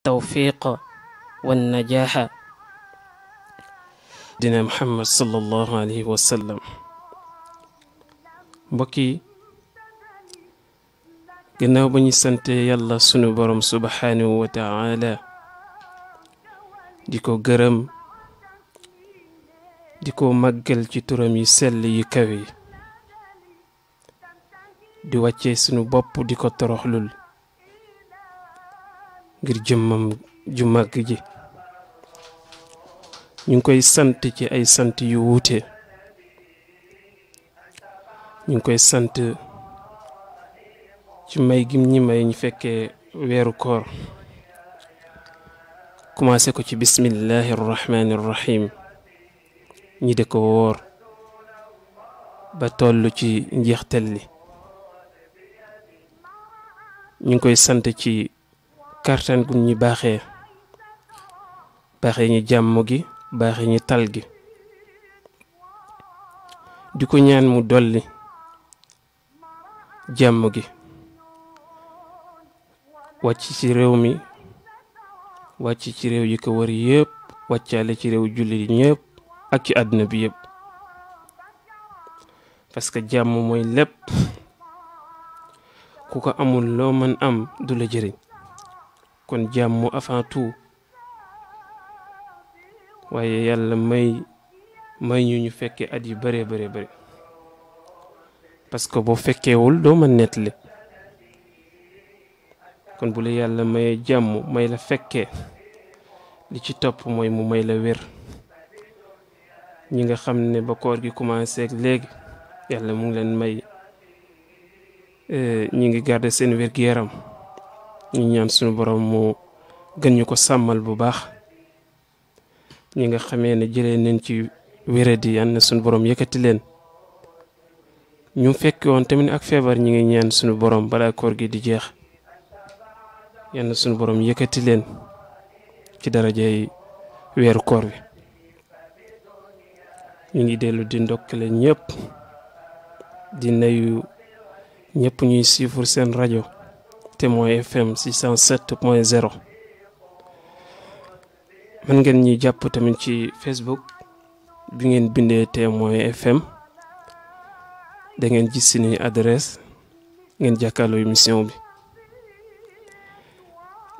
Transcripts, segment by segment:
التوفيق والنجاح دina Muhammad sallallahu alayhi wa sallam. mbokk yi gannaaw ba ñu sante yàlla sunu borom subhanahu wa ta'ala di ko gërëm di ko màggal ci turam yi sell yi kawe yi di wàccee sunu bopp di ko toroxlul ngir jëmmam ju màgg ji ñu ngi koy sant ci ay sant yu wuute ñu ngi koy sant ci may gim ñi may ñu fekkee weeru koor commencé ko ci bismillahi rrahmani rrahim ñi de ko woor ba toll ci njeextel li ñu ngi koy sant ci kartan gum ñi baaxee ñi jàmm gi baaxee ñi tal gi di ko ñaan mu dolli jàmm gi wàcc ci réew mi wàcc ci réew yi ko wër yépp wàccaale ci réew jullit yi ñépp ak ci àdduna bi yépp parce que jàmm mooy lépp ku ko amul loo mën am du la jëriñ kon jàmm avant tout waaye yàlla may ñu fekkee at yu bare parce que boo fekkeewul doo mën nettali kon bu la yàlla may jàmm may la fekkee li ci topp mooy mu may la wér ñi nga xam ne ba koor gi commencé ak léegi yàlla mu ngi leen may ñi ngi garder seen wér-gu-yaram ñu ñaan suñu borom mu gën ñu ko sàmmal bu baax ñi nga xamee ne jëlee nañ ci wéradi yal na suñu borom yëkkati leen ñu fekk woon tamit ak feebar ñi ngi ñaan suñu borom balaa koor gi di jeex yal na suñu borom yëkkati leen ci darajay weeru koor wi ñu ngi dellu di ndokkale ñëpp di nuyu ñëpp ñuy suivre seen rajo Témoin FM 607.0 mën ngeen ñi jàpp tamit ci Facebook bi ngeen bindee Témoin FM da ngeen gis suñuy adresse ngeen jàkkaarloo émission bi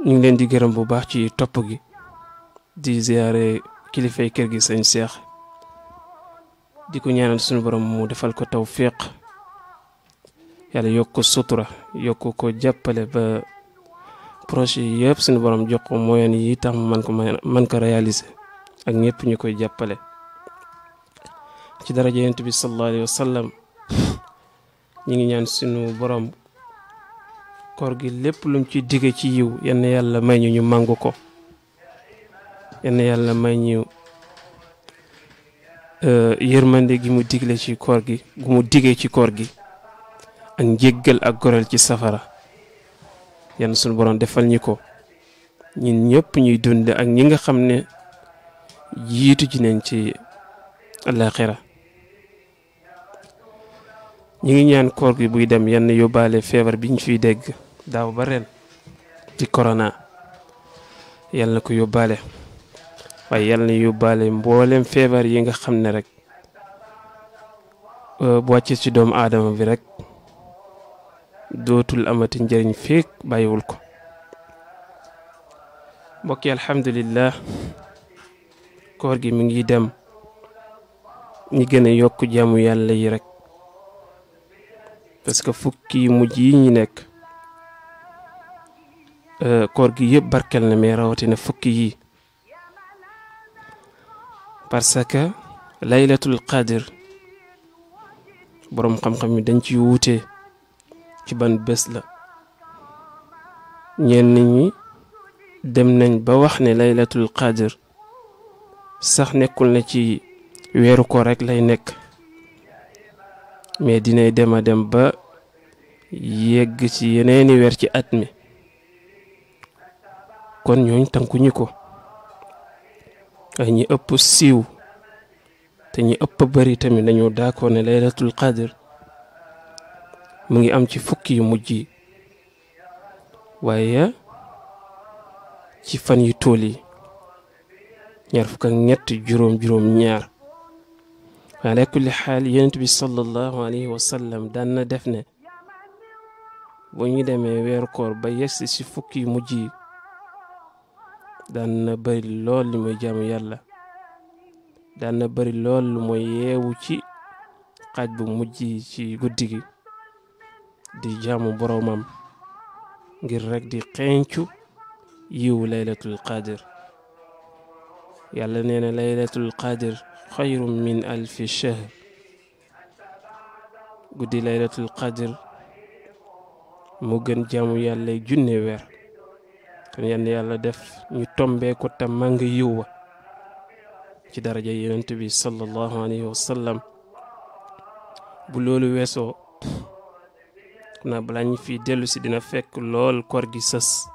ñu ngi leen di gërëm bu baax ci topp gi di ziare kilifay kër gi sëñ Cheikh di ko ñaanal suñu borom mu defal ko tawfiq yàlla yokk ko sutura yokk ko jàppale ba projet yi yëpp suñu borom jox ko moyen yi tax man ko réaliser ak ñëpp ñu koy jàppale ci daraja yonent bi sallallahu alayhi wa sallam ñi ngi ñaan suñu borom koor gi lépp lum ci digge ci yiw yenn yàlla may ñu màngu ko yenn yàlla may ñu yërmande gi mu digle ci koor gi gu mu digee ci koor gi ak njéggal ak goreel ci safara yenn suñu borom defal ñi ko ñun ñëpp ñuy dund ak ñi nga xam ne jiitu ji nañ ci àllaaxira ñi ngi ñaan koor gi buy dem yenn yóbbaale feebar bi ñu fiy dégg daaw ba ren ci corona yàlla na ko yóbbaale waaye yàlla na yóbbaale mboolem feebar yi nga xam ne rek bu wàccee ci doomu aadama bi rek dootul amati njëriñ feek bàyyiwul ko mbokk yi alhamdulillah koor gi mi ngi dem ñi gën a yokk jaamu yàlla yi rek parce que fukki mujj yi ñi nekk koor gi yëpp barkel na mais rawatina fukki yi parce que laylatul qadr boroom xam-xam yi dañ ci wuute ci ban bés la ñenn ñi dem nañ ba wax ne laylatul qadr sax nekkul na ci weeru ko rek lay nekk mais dinay dem a dem ba yegg ci yeneeni weer ci at mi kon ñooñ tànkuñu ko ay ñi ëpp siiw te ñi ëpp bari tamit dañoo d'accord ne laylatul qadr mu ngi am ci fukki yu mujj yi waaye ci fan yu tool yi ñaar fukk ak ñett juróom ñaar ala kulli xaal yonent bi sallallahu alayhi wa sallam daan na def ne bu ñu demee weeru koor ba yegsi ci fukki yu mujj yi daan na bari lool li muy jaamu yàlla daan na bari lool lu mooy yeewu ci xaaj bu mujj ci guddi gi di jaamu boroomam ngir rek di xeeñcu yiwu laylatul qadir yàlla nee na laylatul qadir xayrun min alfi shahr guddi laylatul qadir mu gën jaamu yàlla junne weer kon yann yàlla def ñu tombee ko te màng yiw wa ci daraja yonent bi sallallahu alayhi wa sallam bu loolu weesoo na balaa ñu fi dellu si dina fekk lool koor gi sës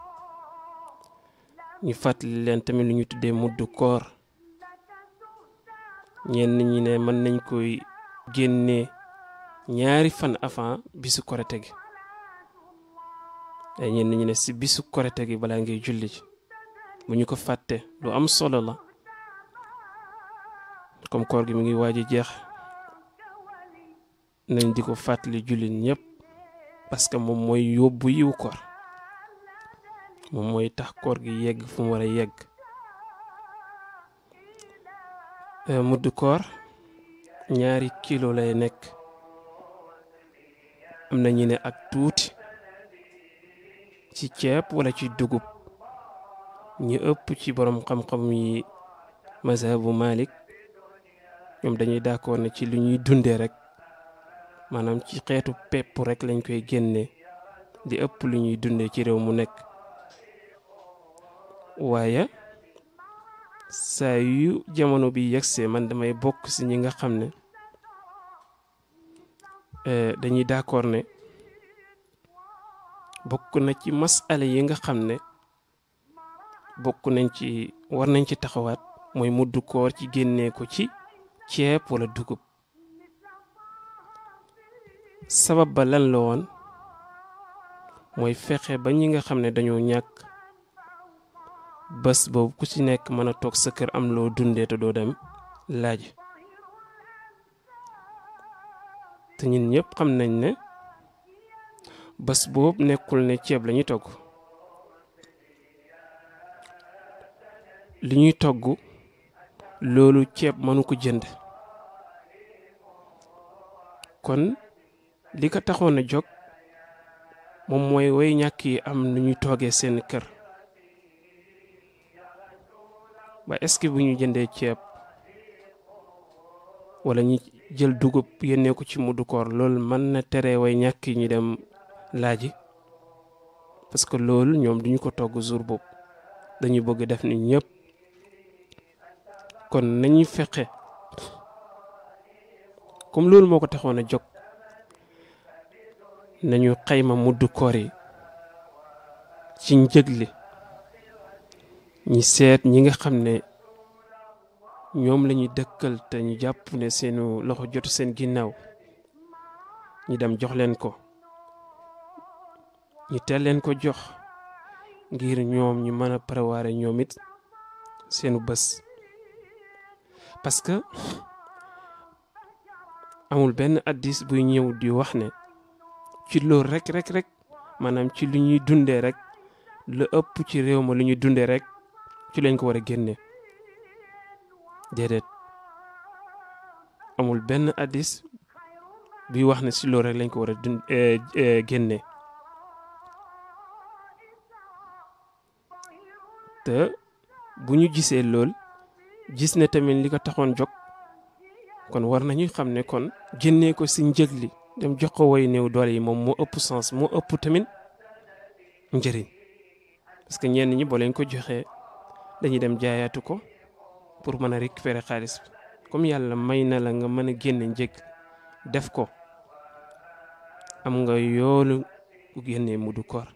ñu fàttali leen tamit lu ñu tuddee muddu koor ñenn ñi ne mën nañ koy génnee ñaari fan avant bisu korite gi ay ñenn ñi ne si bisu korite gi balaa ngay julli ci bu ñu ko fàtte lu am solo la comme koor gi mi ngi waaj a jeex nañ di ko fàttali jullit ñëpp parce que moom mooy yóbbu yiw koor moom mooy tax koor gi yegg fu mu war a yegg muddu koor 2 kilo lay nekk am na ñu ne ak tuuti ci ceeb wala ci dugub ñu ëpp ci borom xam-xam yi mazhabu Malik ñoom dañuy d'accord ne ci lu ñuy dundee rek maanaam ci xeetu pepp rek lañ koy génnee di ëpp lu ñuy dundee ci réew mu nekk waaye saa yu jamono bi yegsee man damay bokk ci ñi nga xam ne dañuy d'accord ne bokk na ci masala yi nga xam ne bokk nañ ci war nañ ci taxawaat mooy muddu koor ci génnee ko ci ceeb wala dugub sabab ba lan la woon mooy fexe ba ñi nga xam ne dañoo ñàkk bés boobu ku ci nekk mën a toog sa kër am loo dundee te doo dem laaj te ñun ñëpp xam nañ ne bés boobu nekkul ne ceeb la ñuy togg li ñuy togg loolu ceeb mënu ko jënd kon li ko taxoon a jóg moom mooy way ñàkk yi am nu ñuy toogee seen kër ba est-ce que bu ñu jëndee ceeb wala ñu jël dugub yénnee ko ci muddu koor loolu mën na tere way ñàkk yi ñu dem laaji parce que loolu ñoom duñu ko togg jour boobu dañuy bëgg def ni ñëpp kon nañuy fexe comme loolu moo ko taxoon a jóg nañu xayma muddu koor yi ci njëg li ñi seet ñi nga xam ne ñoom la ñuy dëkkal te ñu jàpp ne seenu loxo jotu seen ginnaaw ñi dem jox leen ko ñu teel leen ko jox ngir ñoom ñu mën a préparer ñoom it seenu bés parce que amul benn hadiis buy ñëw di wax ne ci loolu rek maanaam ci lu ñuy dundee rek lu ëpp ci réew ma lu ñuy dundee rek ci lañ ko war a génne déedéet amul benn hadiis buy wax ne ci loolu rek lañ ko war a génne te bu ñu gisee lool gis ne tamit li ko taxoon jóg kon war nañu xam ne kon génnee ko ci njëg li dem jox ko way néew doole yi moom moo ëpp sens moo ëpp tamit njëriñ parce que ñenn ñi boo leen ko joxee dañuy dem jaayaatu ko pour mën a récupérer xaalis comme yàlla may na la nga mën a génne njëg def ko am nga yoolu bu génnee muddu koor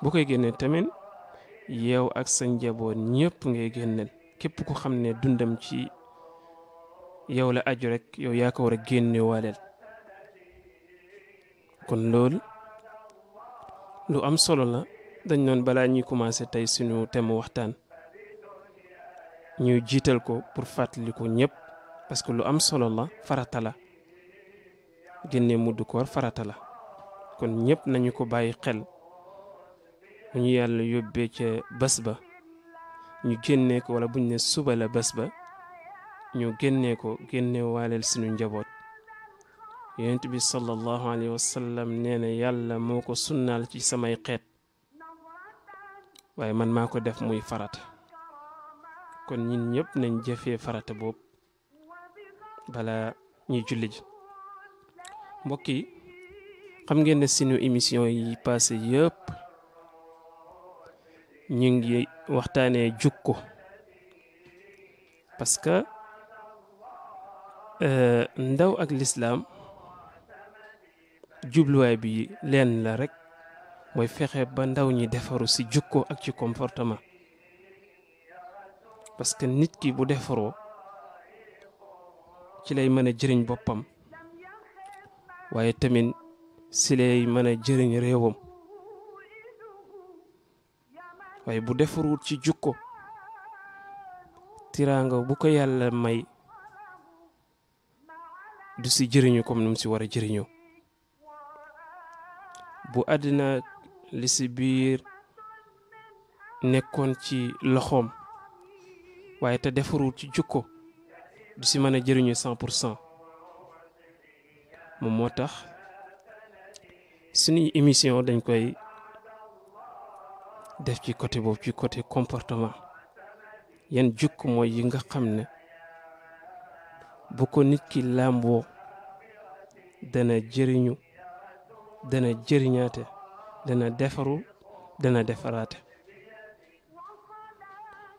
bu koy génnee tamit yow ak sa njaboot ñëpp ngay génneel képp ku xam ne dundam ci yow la aju rek yow yaa ko war a génne waaleel kon loolu lu am solo la dañ noon balaa ñuy commencé tey suñu thème waxtaan ñu jiital ko pour fàttaliku ñëpp parce que lu am solo la farata la génne mudd koor farata la kon ñëpp nañu ko bàyyi xel bu ñu yàlla yóbbee ca bés ba ñu génnee ko wala buñ ne suba la bés ba ñu génnee ko génne waaleel suñu njaboot yonent bi sallallahu alayhi wa sallam nee na yàlla moo ko sunnaal ci samay xeet waaye man maa ko def muy farata kon ñun ñëpp nañ jëfee farata boobu bala ñuy julli ji mbokk yi xam ngeen ne suñu émission yi passé yëpp ñu ngi waxtaanee jukko parce que ndaw ak lislaam jubluwaay bi leen la rek mooy fexe ba ndaw ñi defaru ci jukko ak ci comportement parce que nit ki bu defaroo ci lay mën a jëriñ boppam waaye tamit ci lay mën a jëriñ réewam waaye bu defaruwut ci jukko tiraanga bu ko yàlla may du ci jëriñu comme nu mu ci war a jëriñoo bu àddina li ci biir nekkoon ci loxoom waaye te defaruwut ci jukko du ci mën a jëriñu 100% moom moo tax suñuy émission dañ koy def ci côté boobu ci côté comportement yan jukko mooy yi nga xam ne bu ko nit ki làmboo dana jëriñu dana jëriñaate dana defaru dana defaraate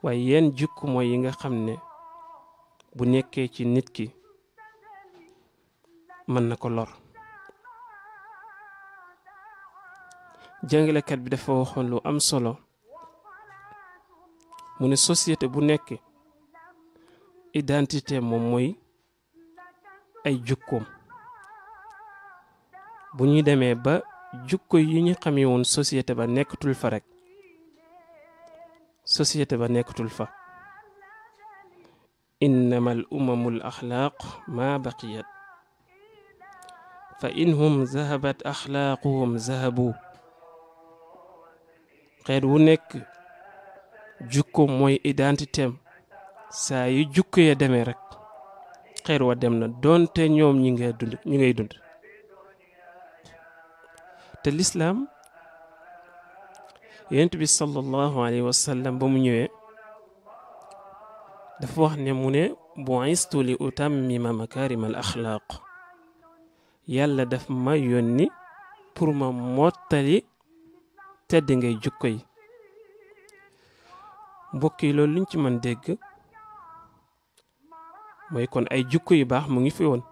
waaye yan jukko mooy yi nga xam ne bu nekkee ci nit ki mën na ko lor jàngalekat bi dafa waxoon lu am solo mu ne société bu nekk identité moom mooy ay jukkoom bu ñuy demee ba jukko yi ñu xamee woon société ba nekkatul fa rek société ba nekkatul fa innama al umamul axlaaq ma baqiyat fa inhum zahabat axlaaquhum zahabu xeet wu nekk jukko mooy identité am saa yu jukko ya demee rek xeet wa dem na doonte ñoom ñi ngay dund te lislaam yonent bi sallallahu alayhi wa sallam ba mu ñëwee dafa wax ne mu ne bu'istu li utammima makaarimal axlaaq yàlla daf ma yónni pour ma mottali tedd ngay jukko yi mbokk yi loolu luñ ci mën dégg mooy kon ay jukko yu baax mu ngi fi woon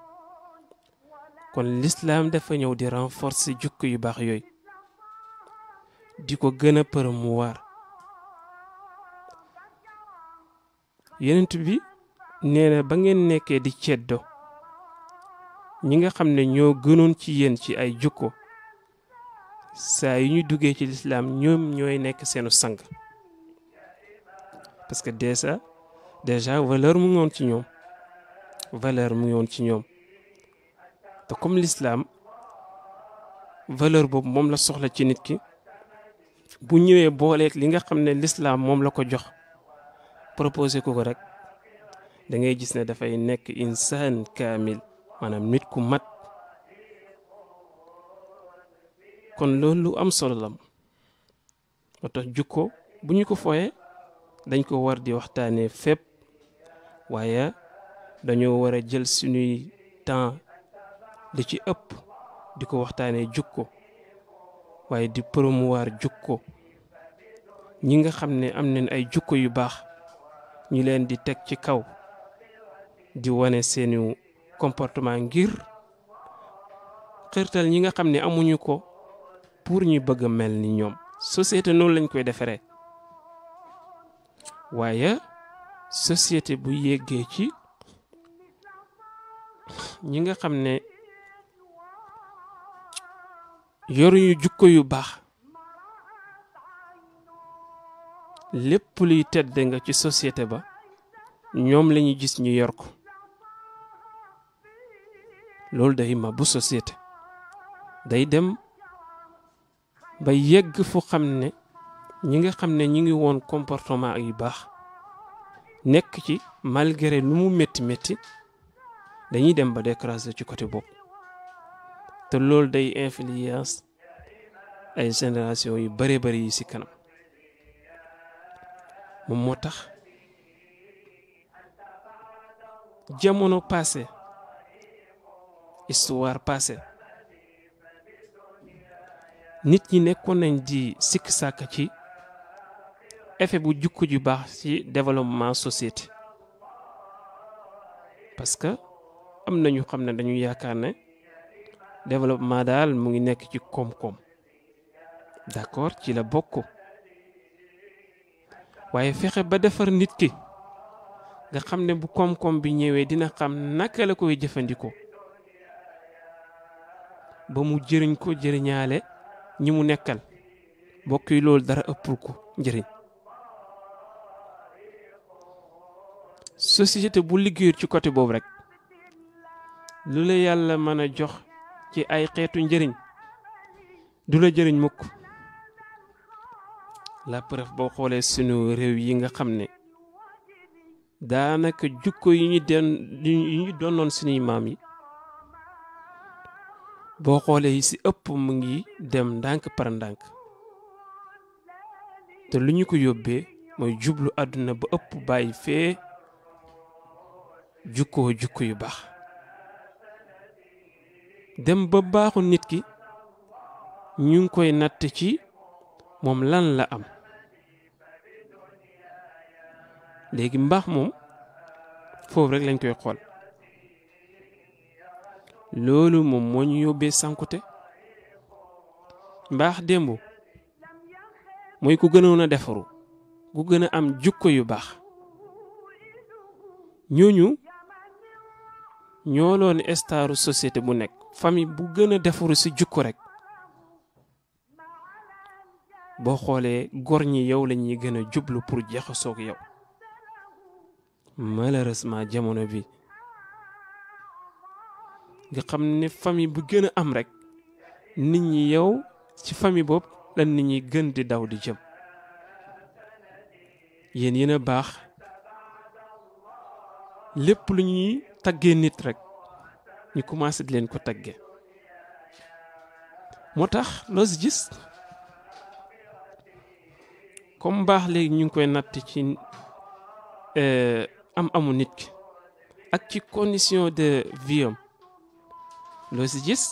kon lislaam dafa ñëw di renforcer jukko yu baax yooyu di ko gën a promouvoir yenent bi nee na ba ngeen nekkee di ceddo ñi nga xam ne ñoo gënoon ci yéen ci ay jukko saa yu ñu duggee ci lislaam ñoom ñooy nekk seenu sang parce que déjà valeur mu ngi woon ci ñoom valeur mu ngi woon ci ñoom te comme l'islam valeur boobu moom la soxla ci nit ki bu ñëwee booleeg li nga xam ne l'islam moom la ko jox proposé ko rek da ngay gis ne dafay nekk insaan kaamil maanaam nit ku mat kon loolu lu am solo la moo tax jukko bu ñu ko fooyee dañ ko war di waxtaanee fépp waaye dañoo war a jël suñuy temps li ci ëpp di ko waxtaanee jukko waaye di promouvoir jukko ñi nga xam ne am nañ ay jukko yu baax ñu leen di teg ci kaw di wane seeni comportement ngir xirtal ñi nga xam ne amuñu ko pour ñu bëgg a mel ni ñoom société noonu lañ koy defaree waaye société bu yeggee ci ñi nga xam ne yoruñu jukko yu baax lépp luy tedd nga ci société ba ñoom lañuy gis ñu yor ko loolu day mabbu société day dem ba yegg fu xam ne ñi nga xam ne ñi ngi woon comportement yu baax nekk ci malgré lu mu métti métti dañuy dem ba décraser ci côté boobu te loolu day influence ay génération yu bare bari yi ci kanam moom moo tax jamono passé histoire passé nit ñi nekkoon nañ di sikk sàkk ci effet bu jukko ju baax ci développement société parce que am na ñu xam ne dañu yaakaar ne développement daal mu ngi nekk ci koom-koom d'accord ci la bokk waaye fexe ba defar nit ki nga xam ne bu koom-koom bi ñëwee dina xam naka la koy jëfandikoo ba mu jëriñ ko jëriñaale ñi mu nekkal bokk yi loolu dara ëppul ko njëriñ société bu liggéeyut ci côté boobu rek lu la yàlla mën a jox ci ay xeetu njëriñ du la jëriñ mukk la preuve boo xoolee sunu réew yi nga xam ne daanaka jukko yi ñu doonoon suñuy maam yi boo xoolee yi ci ëpp mu ngi dem ndànk par ndànk te lu ñu ko yóbbee mooy jublu àdduna ba ëpp bàyyi fee jukko yu baax dem ba baaxu nit ki ñu ngi koy natt ci moom lan la am léegi mbaax moom foofu rek lañ koy xool loolu moom moo ñu yóbbee sankute mbaax démb mooy ku gënoon a defaru ku gën a am jukko yu baax ñooñu ñoo loon staru société bu nekk famille bu gën a defaru ci jukko rek boo xoolee góor ñi yow la ñuy gën a jublu pour jaxasoo ak yow malheureusement jamono bi nga xam ne famille bu gën a am rek nit ñi yow ci famille boobu la nit ñi gën di daw di jëm yéen a baax lépp lu ñuy taggee nit rek ñu commencé di leen ko taggee moo tax loo si gis comme baax léegi ñu ngi koy natt ci amu nit ki ak ci condition de vie am loo si gis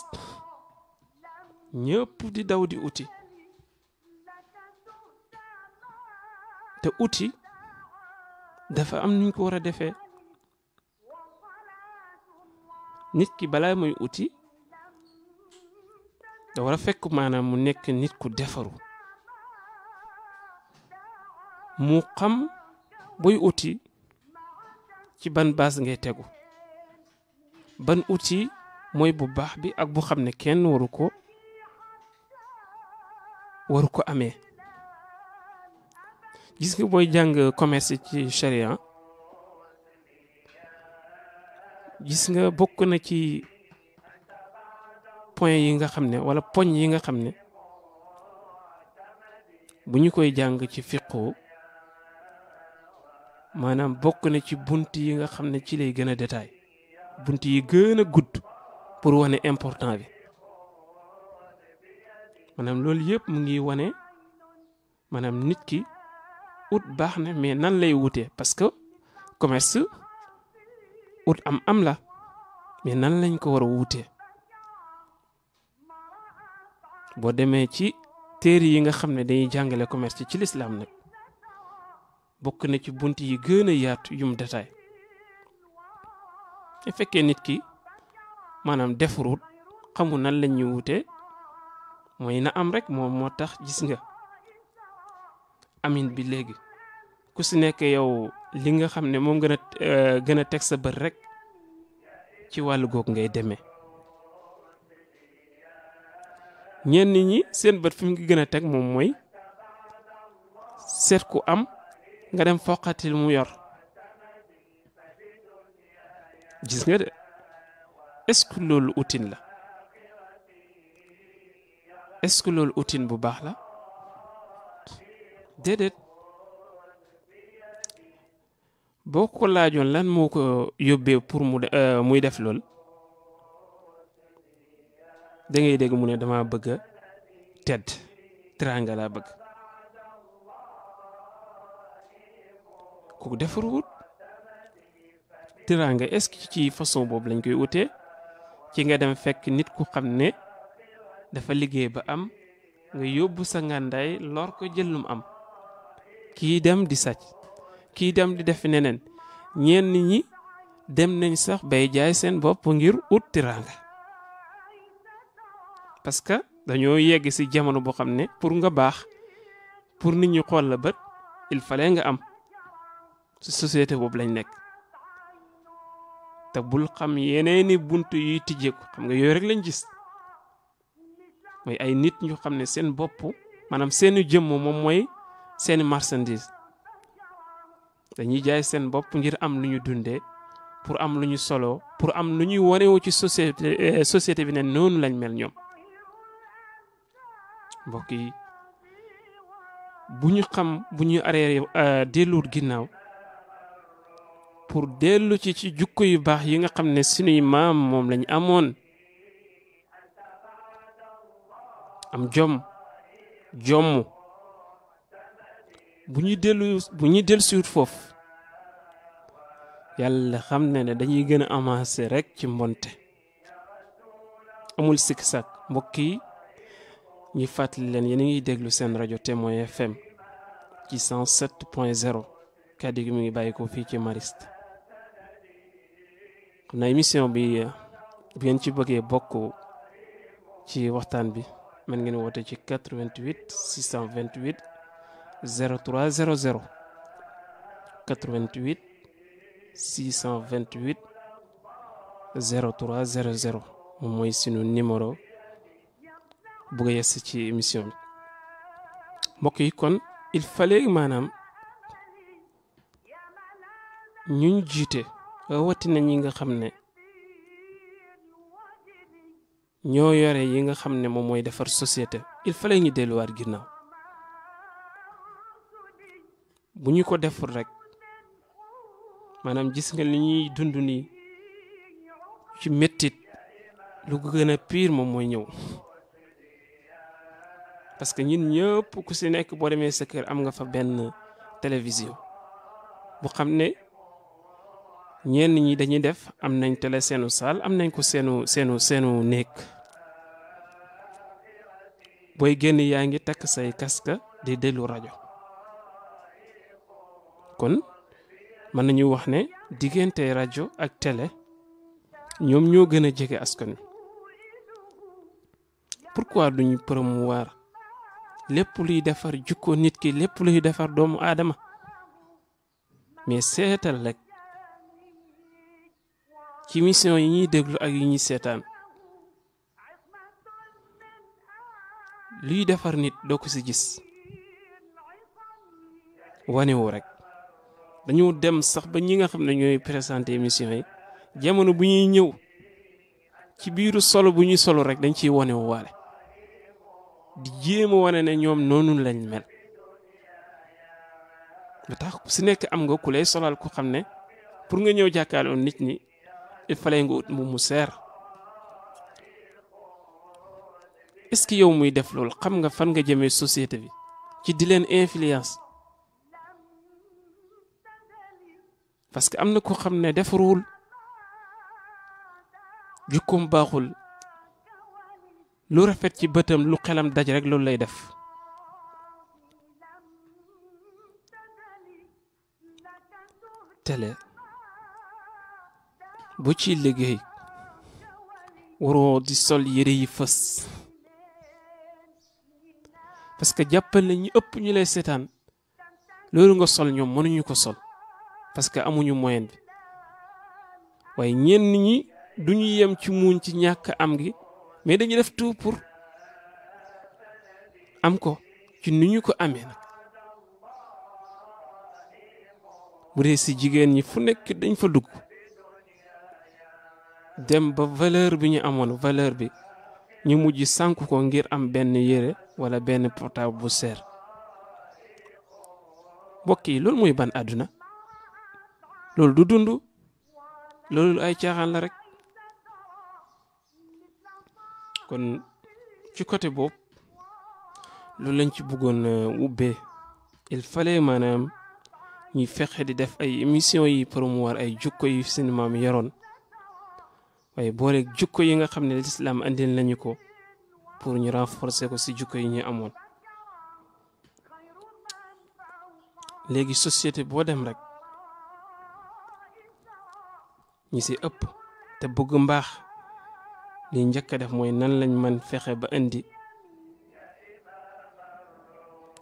ñëpp di daw di uti te uti dafa am nuñ ko war a defee nit ki balaa muy uti da war a fekk maanaam mu nekk nit ku defaru mu xam buy uti ci ban base ngay tegu ban uti mooy bu baax bi ak bu xam ne kenn waru ko amee gis nga booy jàng commerce ci charia gis nga bokk na ci point yi nga xam ne wala poñ yi nga xam ne bu ñu koy jàng ci fiqhu maanaam bokk na ci bunt yi nga xam ne ci lay gën a détail bunt yi gën a gudd pour wane important bi maanaam loolu yëpp mu ngi wane maanaam nit ki ut baax na mais nan lay wutee parce que commerce ut am la mais nan lañ ko war a wutee boo demee ci téere yi nga xam ne dañuy jàngale commerce ci l'islam nag bokk na ci bunt yi gën a yaatu yum détail te fekkee nit ki maanaam defarut xamul nan lañ ñu wutee mooy na am rek moom moo tax gis nga amin bi léegi ku si nekk yow li nga xam ne moom gën a teg sa bët rek ci wàllu goog ngay demee ñenn ñi seen bët fi mu ngi gën a teg moom mooy seet ku am nga dem foqatil mu yor gis nga de est-ce que loolu outil la est-ce que loolu outil bu baax la déedéet boo ko laajoon lan moo ko yóbbee pour muy def lool da ngay dégg mu ne dama bëgg a tedd teraanga laa bëgg kooku defaruwut teraanga est-ce que ci façon boobu lañ koy wutee ci nga dem fekk nit ku xam ne dafa liggéey ba am nga yóbbu sa ngàndaay lor ko jël lu mu am kii dem di sàcc kii dem di def neneen ñenn ñi dem nañ sax bay jaay seen bopp ngir ut teraanga parce que dañoo yegg ci jamono boo xam ne pour nga baax pour nit ñi xool la bët il fallait nga am ci société boobu lañ nekk te bul xam yeneeni bunt yuy tijjeeku xam nga yooyu rek lañ gis mooy ay nit ñu xam ne seen bopp maanaam seeni jëmm moom mooy seeni marchandise dañuy jaay seen bopp ngir am lu ñu dundee pour am lu ñu solo pour am lu ñuy wanewu ci société bi ne noonu lañ mel ñoom mbokk yi bu ñu xam bu ñu aree delluwut ginnaaw pour dellu ci jukko yu baax yi nga xam ne suñuy maam moom lañ amoon am jomm bu ñuy dellu siwut foofu yàlla xam ne dañuy gën a avancer rek ci mbonte amul sikk sàkk mbokk yi ñuy fàttali leen yéen a ngi déglu seen rajo Témoin FM ci 107.0 kàddu gi mu ngi bàyyi ko fii ci Mariste xam naa émission bi bu ngeen ci bëggee bokk ci waxtaan bi mën ngeen woote ci 88 628 03 00 88 628 03 00 moom mooy sunu numéro bugg a yes ci émission bi mbokk yi kon il fallait maanaam ñu jiite rawatina ñi nga xam ne ñoo yore yi nga xam ne moom mooy defar société il fallait ñu delluwaat ginnaaw bu ñu ko deful rek maanaam gis nga li ñuy dund nii ci mettit lu ko gën a pire moom mooy ñëw parce que ñun ñëpp ku si nekk boo demee sa kër am nga fa benn télévision bu xam ne ñenn ñi dañuy def am nañ télé seenu saal am nañ ko seenu néeg booy génn yaa ngi takk say casque di déglu rajo kon mën nañu wax ne diggante rajo ak télé ñoom ñoo gën a jege askan wi pourquoi duñu promouvoir lépp luy defar jukko nit ki lépp luy defar doomu aadama mais seetal rek ci mission yi ñuy déglu ak yi ñuy seetaan luy defar nit doo ko ci gis wanewu rek dañu dem sax ba ñi nga xam ne ñooy présenté émission yi jamono bu ñuy ñëw ci biiru solo bu ñuy solo rek dañ ciy wanewu waale di jéem a wane ne ñoom noonu lañ mel ba tax ku si nekk am nga ku lay solal ko xam ne pour nga ñëw jàkkaarloo nit ñi il fallait nga ut mu seer est-ce que yow muy def loolu xam nga fan nga jëmee société bi ci di leen influence parce que am na ko xam ne defarul jukkoom baaxul lu rafet ci bëtam lu xelam daj rek loolu lay def télé bu ci liggéey waroo di sol yére yi fës parce que jàppal na ñu ëpp ñu lay seetaan loolu nga sol ñoom mënuñu ko sol parce que amuñu moyen bi waaye ñenn ñi duñu yem ci muuñ ci ñàkk am gi mais dañu def tout pour am ko ci ni ñu ko amee nag bu dee si jigéen ñi fu nekk dañ fa dugg dem ba valeur bi ñu amoon valeur bi ñu mujj sànk ko ngir am benn yére wala benn portable bu seer. mbokk yi loolu mooy ban àdduna loolu du dund loolu ay caaxaan la rek. kon ci côté boobu loolu lañ ci bëggoon ubbee il fallait maanaam ñuy fexe di def ay émissions yi promouvoir ay jukko yu seen maam yoroon waaye booleeg jukko yi nga xam ne l'islam andil nañu ko pour ñu renforcer ko si jukko yi ñu amoon. léegi société boo dem rek ñi si ëpp te bëgg mbaax li njëkk a def mooy nan lañ mën fexe ba indi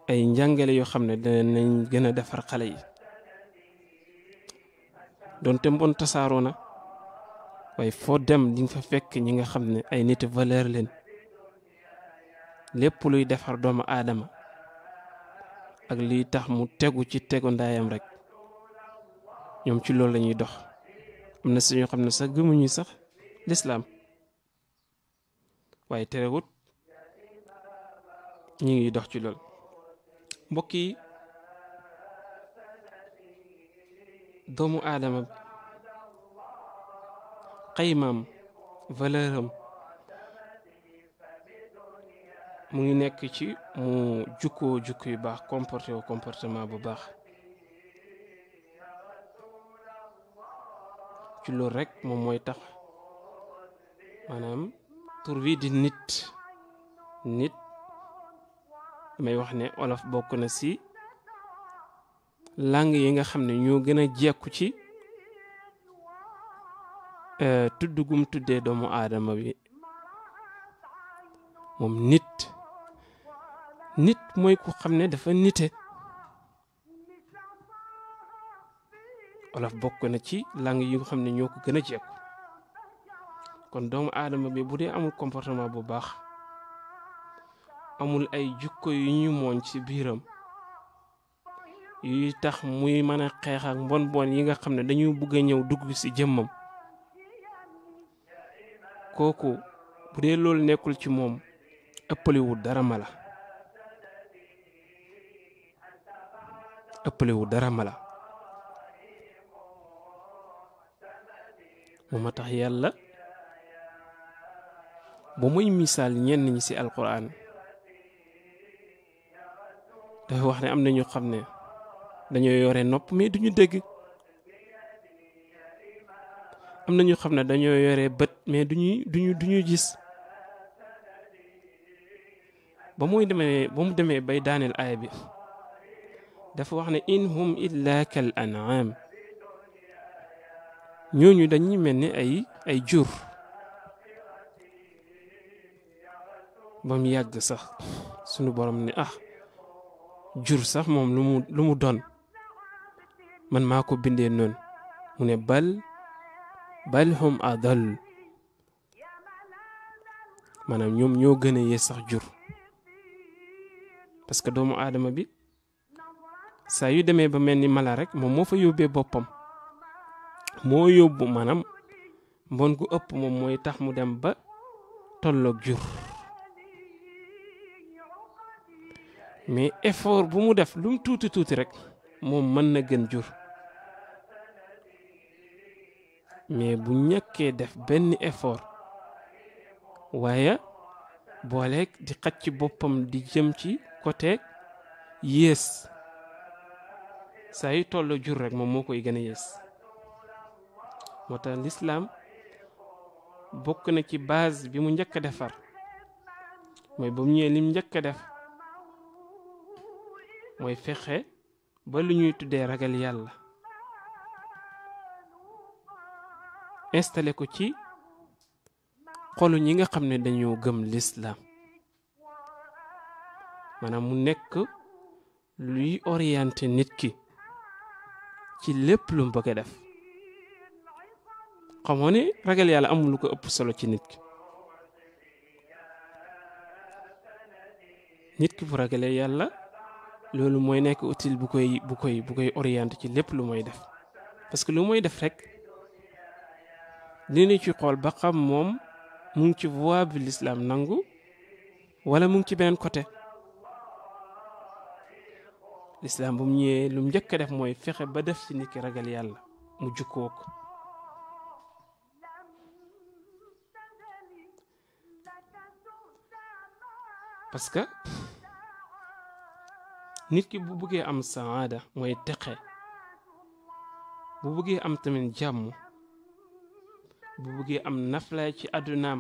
ay njàngale yoo xam ne danañ gën a defar xale yi donte mbon tasaaroo na waaye foo dem di nga fa fekk ñi nga xam ne ay nit valeur leen lépp luy defar doomu aadama ak liy tax mu tegu ci tegu ndaayam rek ñoom ci loolu la ñuy dox. am na si ñoo xam ne sax gëmuñu sax lislaam waaye terewut ñi ngi dox ci loolu. mbokk yi doomu aadama xaymaam valeur am mu ngi nekk ci mu jukkoo jukko yu baax comporté wu comportement bu baax. ci loolu rek moom mooy tax maanaam tur wi di nit damay wax ne olof bokk na ci langue yi nga xam ne ñoo gën a jekku ci tudd gum tuddee doomu aadama bi. moom nit mooy ku xam ne dafa nite. olof bokk na ci langue yi nga xam ne ñoo ko gën a jekku. kon doomu aadama bi bu dee amul comportement bu baax amul ay jukko yu ñu mooñ ci biiram yuy tax muy mën a xeex ak mbon yi nga xam ne dañuy bëgg a ñëw dugg ci jëmmam kooku bu dee loolu nekkul ci moom ëppalewul dara mala moo tax yàlla ba muy misaal ñenn ñi ci alquran dafa wax ne am na ñu xam ne dañoo yore nopp mais duñu dégg. am na ñu xam ne dañoo yore bët mais duñu gis. ba mu demee bay daaneel aaya bi dafa wax ne in hum illa kal an'am ñooñu dañuy mel ni ay jur. ba mu yàgg sax sunu borom ne jur sax moom lu mu doon man maa ko bindee noonu mu ne bal hum adall maanaam ñoom ñoo gën a yées sax jur. parce que doomu aadama bi saa yu demee ba mel ni mala rek moom moo fa yóbbee boppam moo yóbbu maanaam mbon gu ëpp moom mooy tax mu dem ba tolloog jur. mais effort bu mu def lu mu tuuti rek moom mën na gën jur. mais bu ñàkkee def benn effort waaye booleeg di xacc boppam di jëm ci côté yées saa yu toll jur rek moom moo koy gën a yées. moo tax l'islam bokk na ci base bi mu njëkk a defar mooy ba mu ñëwee lim njëkk a def mooy fexe ba lu ñuy tuddee ragal yàlla installé ko ci xolu ñi nga xam ne dañoo gëm l'islam maanaam mu nekk luy orienté nit ki ci lépp lu mu bëgg a def. xamoo ne ragal yàlla amul lu ko ëpp solo ci nit ki. nit ki bu ragalee yàlla loolu mooy nekk outil bu koy orienté ci lépp lu mooy def parce que lu mooy def rek li ñu ci xool ba xam moom mu ngi ci voie bi l'islam nangu wala mu ngi ci beneen côté. l'islam bu mu ñëwee lu mu njëkk a def mooy fexe ba def ci nit ki ragal yàlla mu jukkoo ko parce que nit ki bu bëggee am saada mooy texe bu bëggee am tamit jàmm bu bëggee am naflaay ci àddunaam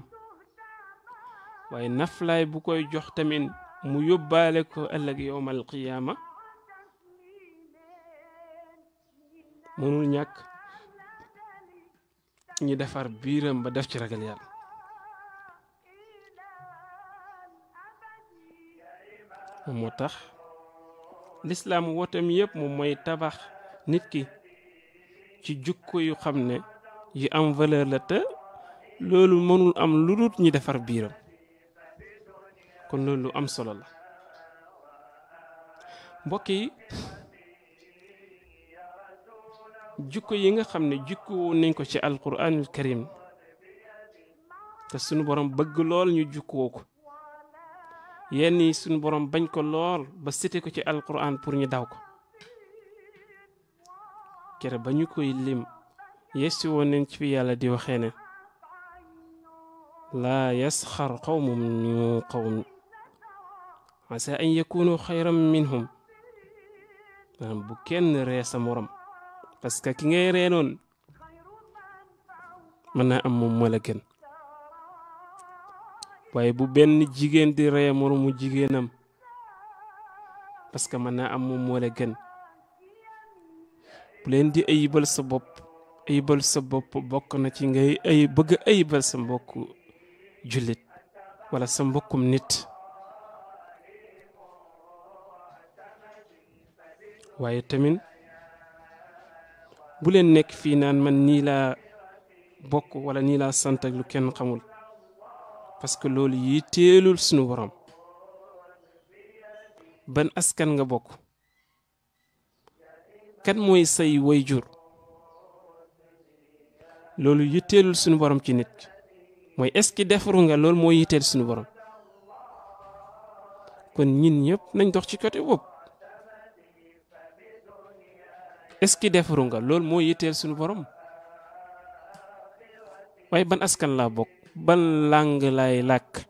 waaye naflaay bu koy jox tamit mu yóbbaale ko ëllëg yowmal qiyaama mënul ñàkk ñu defar biiram ba def ci ragal yàlla moom moo tax lislaam wootam yëpp moom mooy tabax nit ki ci jukko yu xam ne yu am valeur la te loolu mënul am lu dul ñu defar biiram kon loolu lu am solo la mbokk yi jukko yi nga xam ne jukko nañ ko ci alquranul karim te sunu borom bëgg lool ñu jukkoo ko yenn yi sunu borom bañ ko lool ba cité ko ci alquran pour ñu daw ko kere ba ñu koy lim yesti woon nañ ci fi yàlla di waxee ne laa yasxar qawmun min qawm asa an yakunu xayran minhum maanaam bu kenn ree sa morom parce que ki ngay reenoon mën naa am moom moo la gën waaye bu benn jigéen di ree moromu jigéenam parce que mën naa am moom moo la gën bu leen di ayibal sa bopp bokk na ci ngay bëgg ayibal sa mbokk jullit wala sa mbokkum nit waaye tamit bu leen nekk fii naan man nii laa bokk wala nii laa sant ak lu kenn xamul parce que loolu yitteelul sunu borom ban askan nga bokk kan mooy say wayjur loolu yitteelul sunu borom ci nit mooy est-ce que defaru nga loolu moo yitteel sunu borom kon ñin ñëpp nañ dox ci côté boobu est-ce que defaru nga loolu moo yitteel sunu borom waaye ban askan laa bokk ban langue laay làkk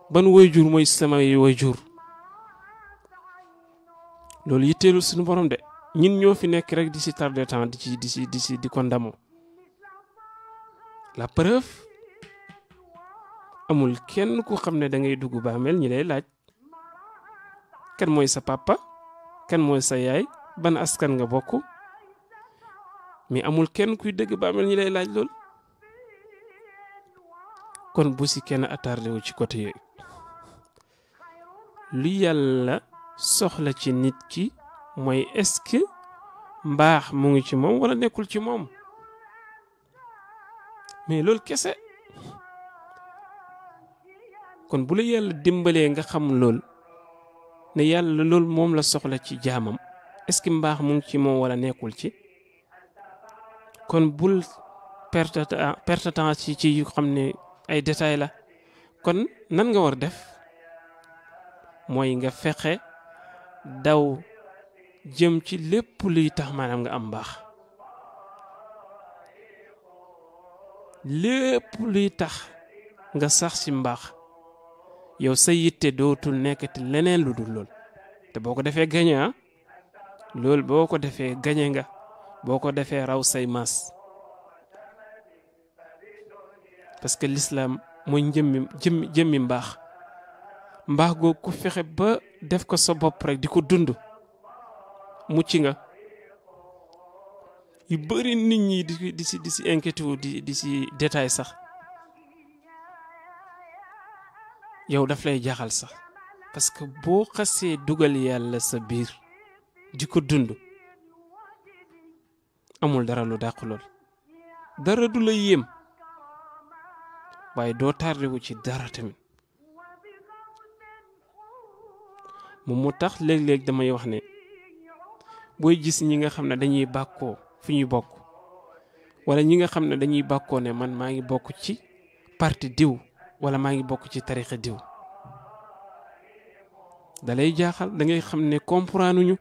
ban wayjur mooy samay wayjur loolu yitteelul sunu borom de ñin ñoo fi nekk rek di si tardé temps di ko ndamoo la preuve amul kenn ku xam ne da ngay dugg bàmmeel ñi lay laaj kan mooy sa papa kan mooy sa yaay ban askan nga bokk mais amul kenn kuy dëgg bàmmeel ñi lay laaj lool kon bu si kenn attardé wu ci côté yooyu lu yàlla soxla ci nit ki mooy est-ce que mbaax mu ngi ci moom wala nekkul ci moom mais loolu kese kon bu la yàlla dimbalee nga xam lool ne yàlla loolu moom la soxla ci jaamam est-ce que mbaax mu ngi ci moom wala nekkul ci kon bul perte temps ci yu xam ne ay détails la kon nan nga war def mooy nga fexe daw jëm ci lépp luy tax maanaam nga am mbaax lépp luy tax nga sax ci mbaax yow sa yitte dootul nekkati leneen lu dul lool te boo ko defee gañe loolu boo ko defee gañe nga boo ko defee raw say maas parce que l'islam mooy jëmmi mbaax googu ku fexe ba def ko sa bopp rek di ko dund mucc nga yu bëri nit ñi di si inquiété wu di si détail sax yow daf lay jaaxal sax parce que boo xasee dugal yàlla sa biir di ko dund amul dara lu dàq lool dara du la yéem waaye doo tardé wu ci dara tamit moom moo tax léeg-léeg damay wax ne booy gis ñi nga xam ne dañuy bàkkoo fi ñuy bokk wala ñi nga xam ne dañuy bàkkoo ne man maa ngi bokk ci parti diw wala maa ngi bokk ci tarixa diw dalay jaaxal da ngay xam ne comprendre ñu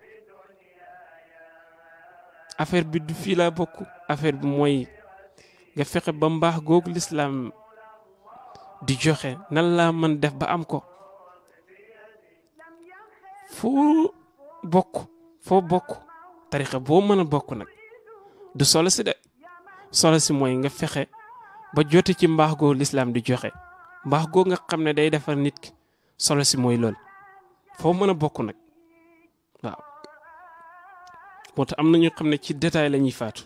affaire bi du fii laa bokk affaire bi mooy nga fexe ba mbaax googu lislaam di joxe nan laa mën def ba am ko foo bokk tarixa boo mën a bokk nag du solo si de solo si mooy nga fexe ba jote ci mbaax googu lislaam di joxe mbaax googu nga xam ne day defar nit ki solo si mooy lool foo mën a bokk nag waaw moo tax am na ñu xam ne ci détail la ñuy faatu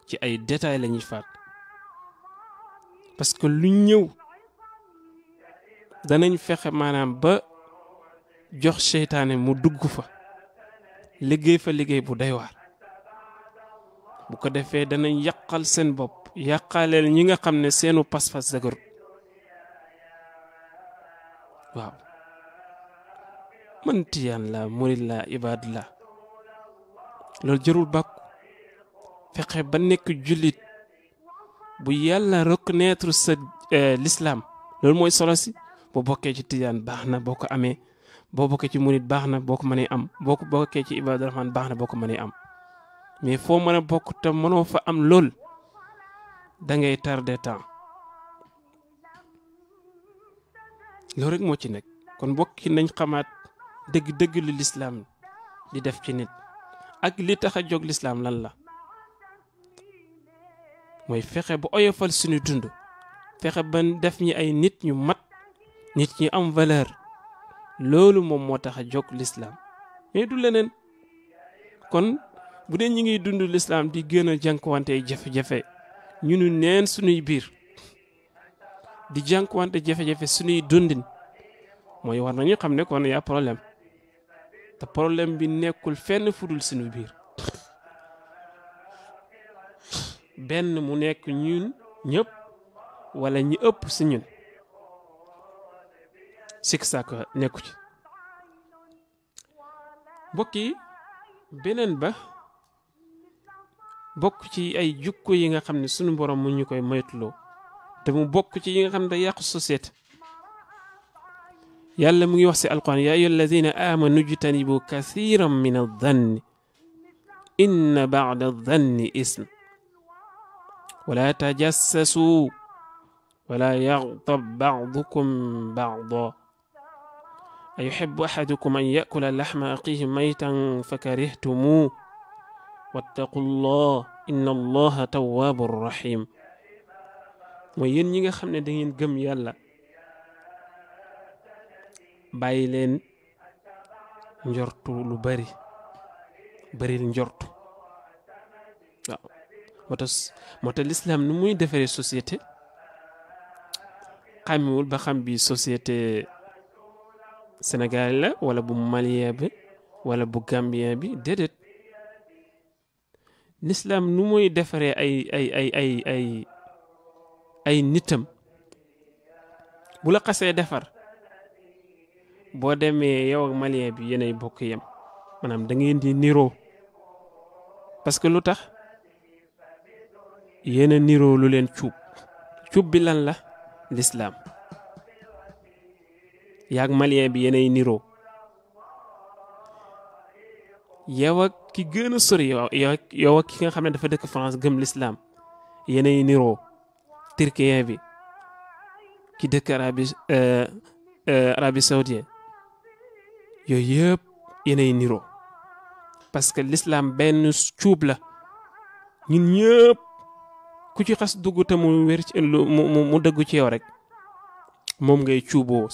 ci ay détail la ñuy faatu parce que lu ñëw danañ fexe maanaam ba jox seytaane mu dugg fa liggéey fa liggéey bu doy waar bu ko defee danañ yàqal seen bopp yàqaleel ñi nga xam ne seenu pas-pas dëgër waaw man tiyaan la murid la ibaad la loolu jërul bàkku fexe ba nekk jullit bu yàlla reconnaître sa l'islam loolu mooy solo si boo bokkee ci tiyaan baax na boo ko amee boo bokkee ci murid baax na boo ko mënee am boo ko bokkee ci ibaadu rahmaan baax na boo ko mënee am mais foo mën a bokk te mënoo fa am lool da ngay tardé temps loolu rek moo ci nekk kon bokki nañ xamaat dëgg-dëgg lu lislaam di def ci nit ak li tax a jóg lislaam lan la mooy fexe ba oyofal suñu dund fexe ba def ñi ay nit ñu mat nit ñi am valeur loolu moom moo tax a jóg lislaam mais du leneen kon bu dee ñi ngi dund lislaam di gën a jànkuwante jafe-jafe ñu nu neen suñuy biir di jànkuwante jafe-jafe suñuy dundin mooy war nañu xam ne kon yaa problème te problème bi nekkul fenn fudul suñu biir benn mu nekk ñun ñëpp wala ñi ëpp si ñun sikk sàkk nekku ci mbokk yi beneen ba bokk ci ay jukko yi nga xam ne sunu borom mu ñu koy moytuloo te mu bokk ci yi nga xam ne day yàqu société yàlla mu ngi wax si alquran yaa ayyuha alladina amanu jtanibu kathiran min addanni inna ba'da addanni ism wala tajassasu wala yaghtab ba'dukum ba'da ayuhibbu ahadukum an yakula lahma aqihi maytan fakarihtumuh wattaqullah inna allaha tawwabur rahim mooy yéen ñi nga xam ne da ngeen gëm yàlla bàyyi leen njortu lu bari njortu waaw moo tax l'islam nu muy defaree société xàmmiwul ba xam bi société sénégalais la wala bu malien bi wala bu gambien bi déedéet l'islam nu muy defaree ay nitam bu la xasee defar boo demee yow ak malien bi yéenay bokk yem maanaam da ngeen di niroo parce que lu tax yéen a niroo lu leen cuub bi lan la l'islam yaag malien bi yéenay niroo yow ak ki gën a sori yow ak ki nga xam ne dafa dëkk France gëm l'islam yéenay niroo turquien bi ki dëkk Arabie Saoudite yooyu yëpp yéenay niroo parce que l'islam benn cuub la ñun ñëpp ku ci xas dugg te mu wér ci mu dëggu ci yow rek moom ngay cuuboo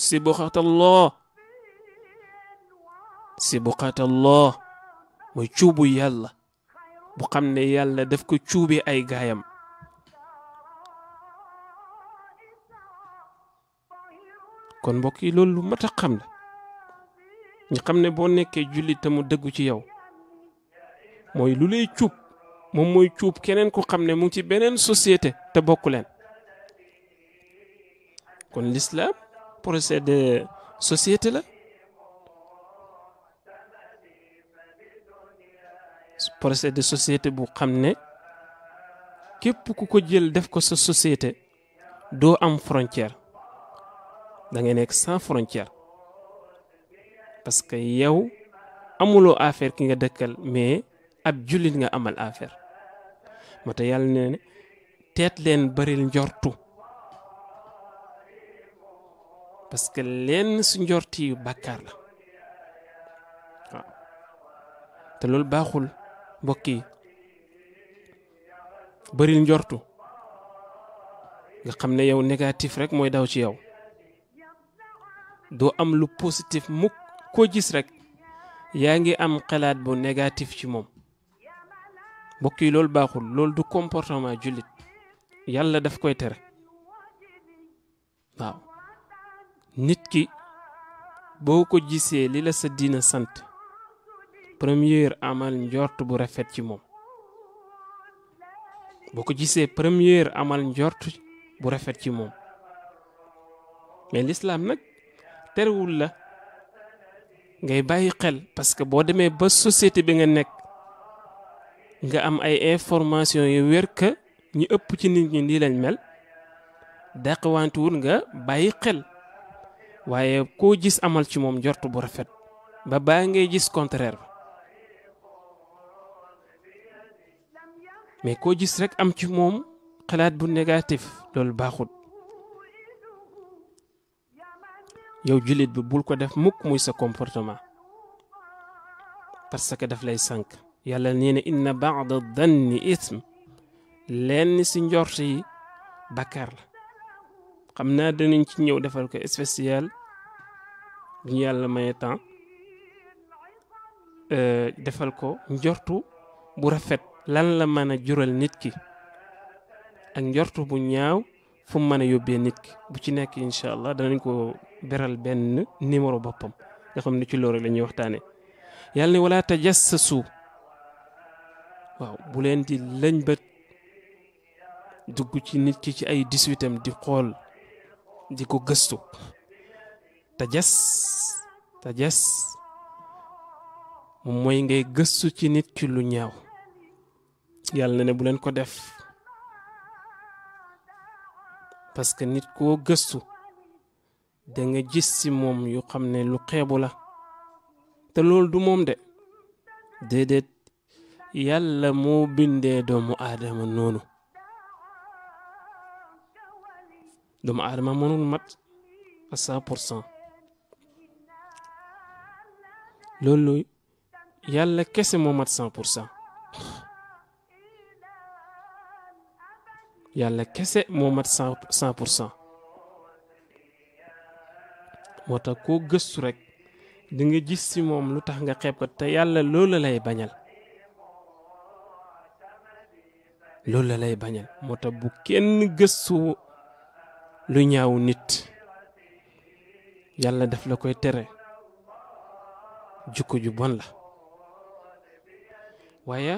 sibqatallah mooy cuubu yàlla bu xam ne yàlla daf ko cuubee ay gaayam kon mbokk yi loolu lu mat a xam la ñu xam ne boo nekkee jullit te mu dëggu ci yow mooy lu lay cuub moom mooy cuub keneen ku xam ne mu ngi ci beneen société te bokku leen kon l'islam procès de société la projet de société bu xam ne képp ku ko jël def ko sa société doo am frontière da ngay nekk sans frontière parce que yow amuloo affaire ki nga dëkkal mais ab jullit nga amal affaire moo tax yàlla nee ne teet leen baril njortu parce que lenn su njorti yu bàkkaar la waaw te loolu baaxul mbokk yi baril njortu nga xam ne yow négatif rek mooy daw ci yow doo am lu positif mukk koo gis rek yaa ngi am xalaat bu négatif ci moom mbokk yi loolu baaxul loolu du comportement jullit yàlla daf koy tere waaw nit ki boo ko gisee li la sa diina sant première amal njort bu rafet ci moom boo ko gisee première amal njort bu rafet ci moom mais l'islam nag terewul la ngay bàyyi xel parce que boo demee ba société bi nga nekk nga am ay information yu wér que ñu ëpp ci nit ñi nii lañ mel dàqwantuwul nga bàyyi xel waaye koo gis amal ci moom njort bu rafet ba baa ngay gis contraire ba mais koo gis rek am ci moom xalaat bu négatif loolu baaxul yow jullit bi bul ko def mukk muy sa comportement parce que daf lay sànk yàlla nee na inna ba'da danni ism lenn si njort yi bàkkaar la xam naa danañ ci ñëw defal ko spécial bu ñu yàlla maye temps defal ko njortu bu rafet lan la mën a jural nit ki ak njortu bu ñaaw fu mu mën a yóbbee nit ki bu ci nekk incha allah danañ ko beral benn numéro boppam nga xam ne ci loolu la ñuy waxtaane yàlla ne wala tajassasu waaw bu leen di lañ bët dugg ci nit ki ci ay 18am di xool di ko gëstu tajas moom mooy ngay gëstu ci nit ki lu ñaaw yàlla ne bu leen ko def parce que nit koo gëstu da nga gis ci moom yu xam ne lu xeebu la te loolu du moom de déedéet yàlla moo bindee doomu aadama noonu doomu aadama mënul mat à 100% loolu yàlla kese moo mat 100% yàlla kese moo mat 100% moo tax koo gëstu rek di nga gis ci moom lu tax nga xeeb ko te yàlla loolu la lay bañal loolu la lay bañal moo tax bu kenn gëstu lu ñaaw nit yàlla daf la koy tere jukko ju bon la waaye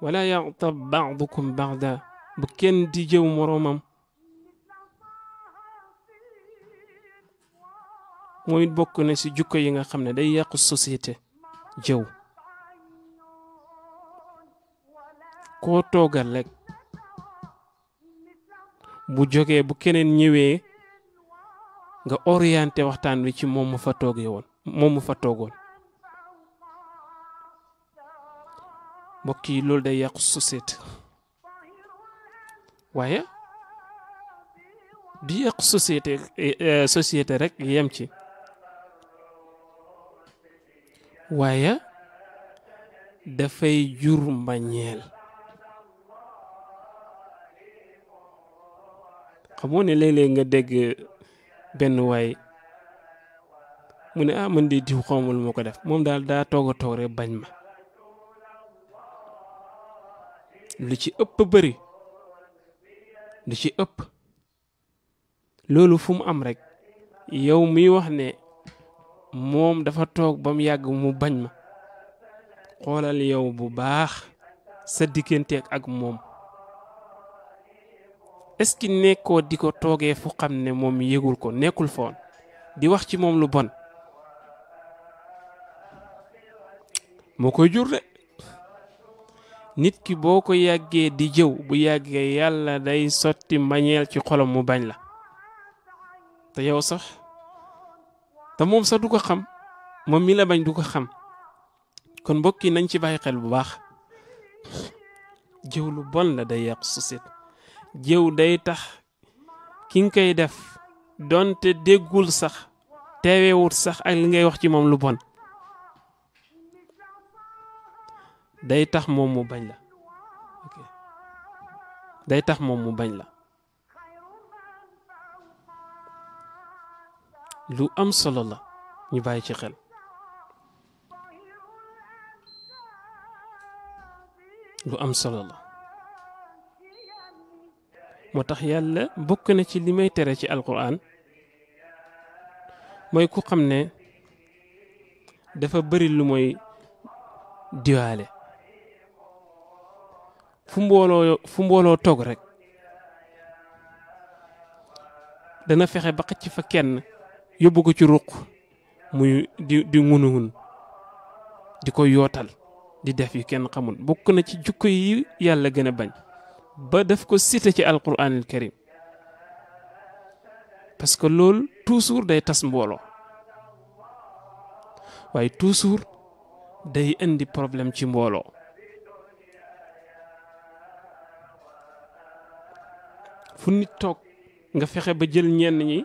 wala yaxtab ba'dukum ba'da bu kenn di jëw moroomam mooy bokk na ci jukko yi nga xam ne day yàqu société jëw koo toogal rek bu jógee bu keneen ñëwee nga orienté waxtaan wi ci moom mu fa toogee woon moom mu fa toogoon mbokk yi loolu day yàqu société waaye di yàqu société rek yem ci waaye dafay jur mbañeel xamoo ne léeg-léeg nga dégg benn waay mu ne ah man di diw xawma lu ma ko def moom daal daa toog a toog rek bañ ma lu ci ëpp bëri lu ci ëpp loolu fu mu am rek yow miy wax ne moom dafa toog ba mu yàgg mu bañ ma xoolal yow bu baax sa digganteeg ak moom est-ce que nekkoo di ko toogee fu xam ne moom yëgul ko nekkul foon di wax ci moom lu bon moo koy jur de nit ki boo ko yàggee di jëw bu yàggee yàlla day sotti mbañeel ci xolam mu bañ la te yow sax te moom sax du ko xam moom mi la bañ du ko xam kon mbokk yi nañ ci bàyyi xel bu baax jëw lu bon la day yàq société jëw day tax ki nga koy def donte déggul sax teewewut sax ak li ngay wax ci moom lu bon day tax moom mu bañ la day tax moom mu bañ la lu am solo la ñu bàyyi ci xel lu am solo la moo tax yàlla bokk na ci li may tere ci alquran mooy ku xam ne dafa bëri lu mooy diwaale fu mbooloo toog rek dana fexe ba xëcc fa kenn yóbbu ko ci ruq muy di ngun di ko yootal di def yu kenn xamul bokk na ci jukko yi yàlla gën a bañ ba daf ko cité ci alquranil karim parce que loolu toujours day tas mbooloo waaye toujours day indi problème ci mbooloo fu nit toog nga fexe ba jël ñenn ñi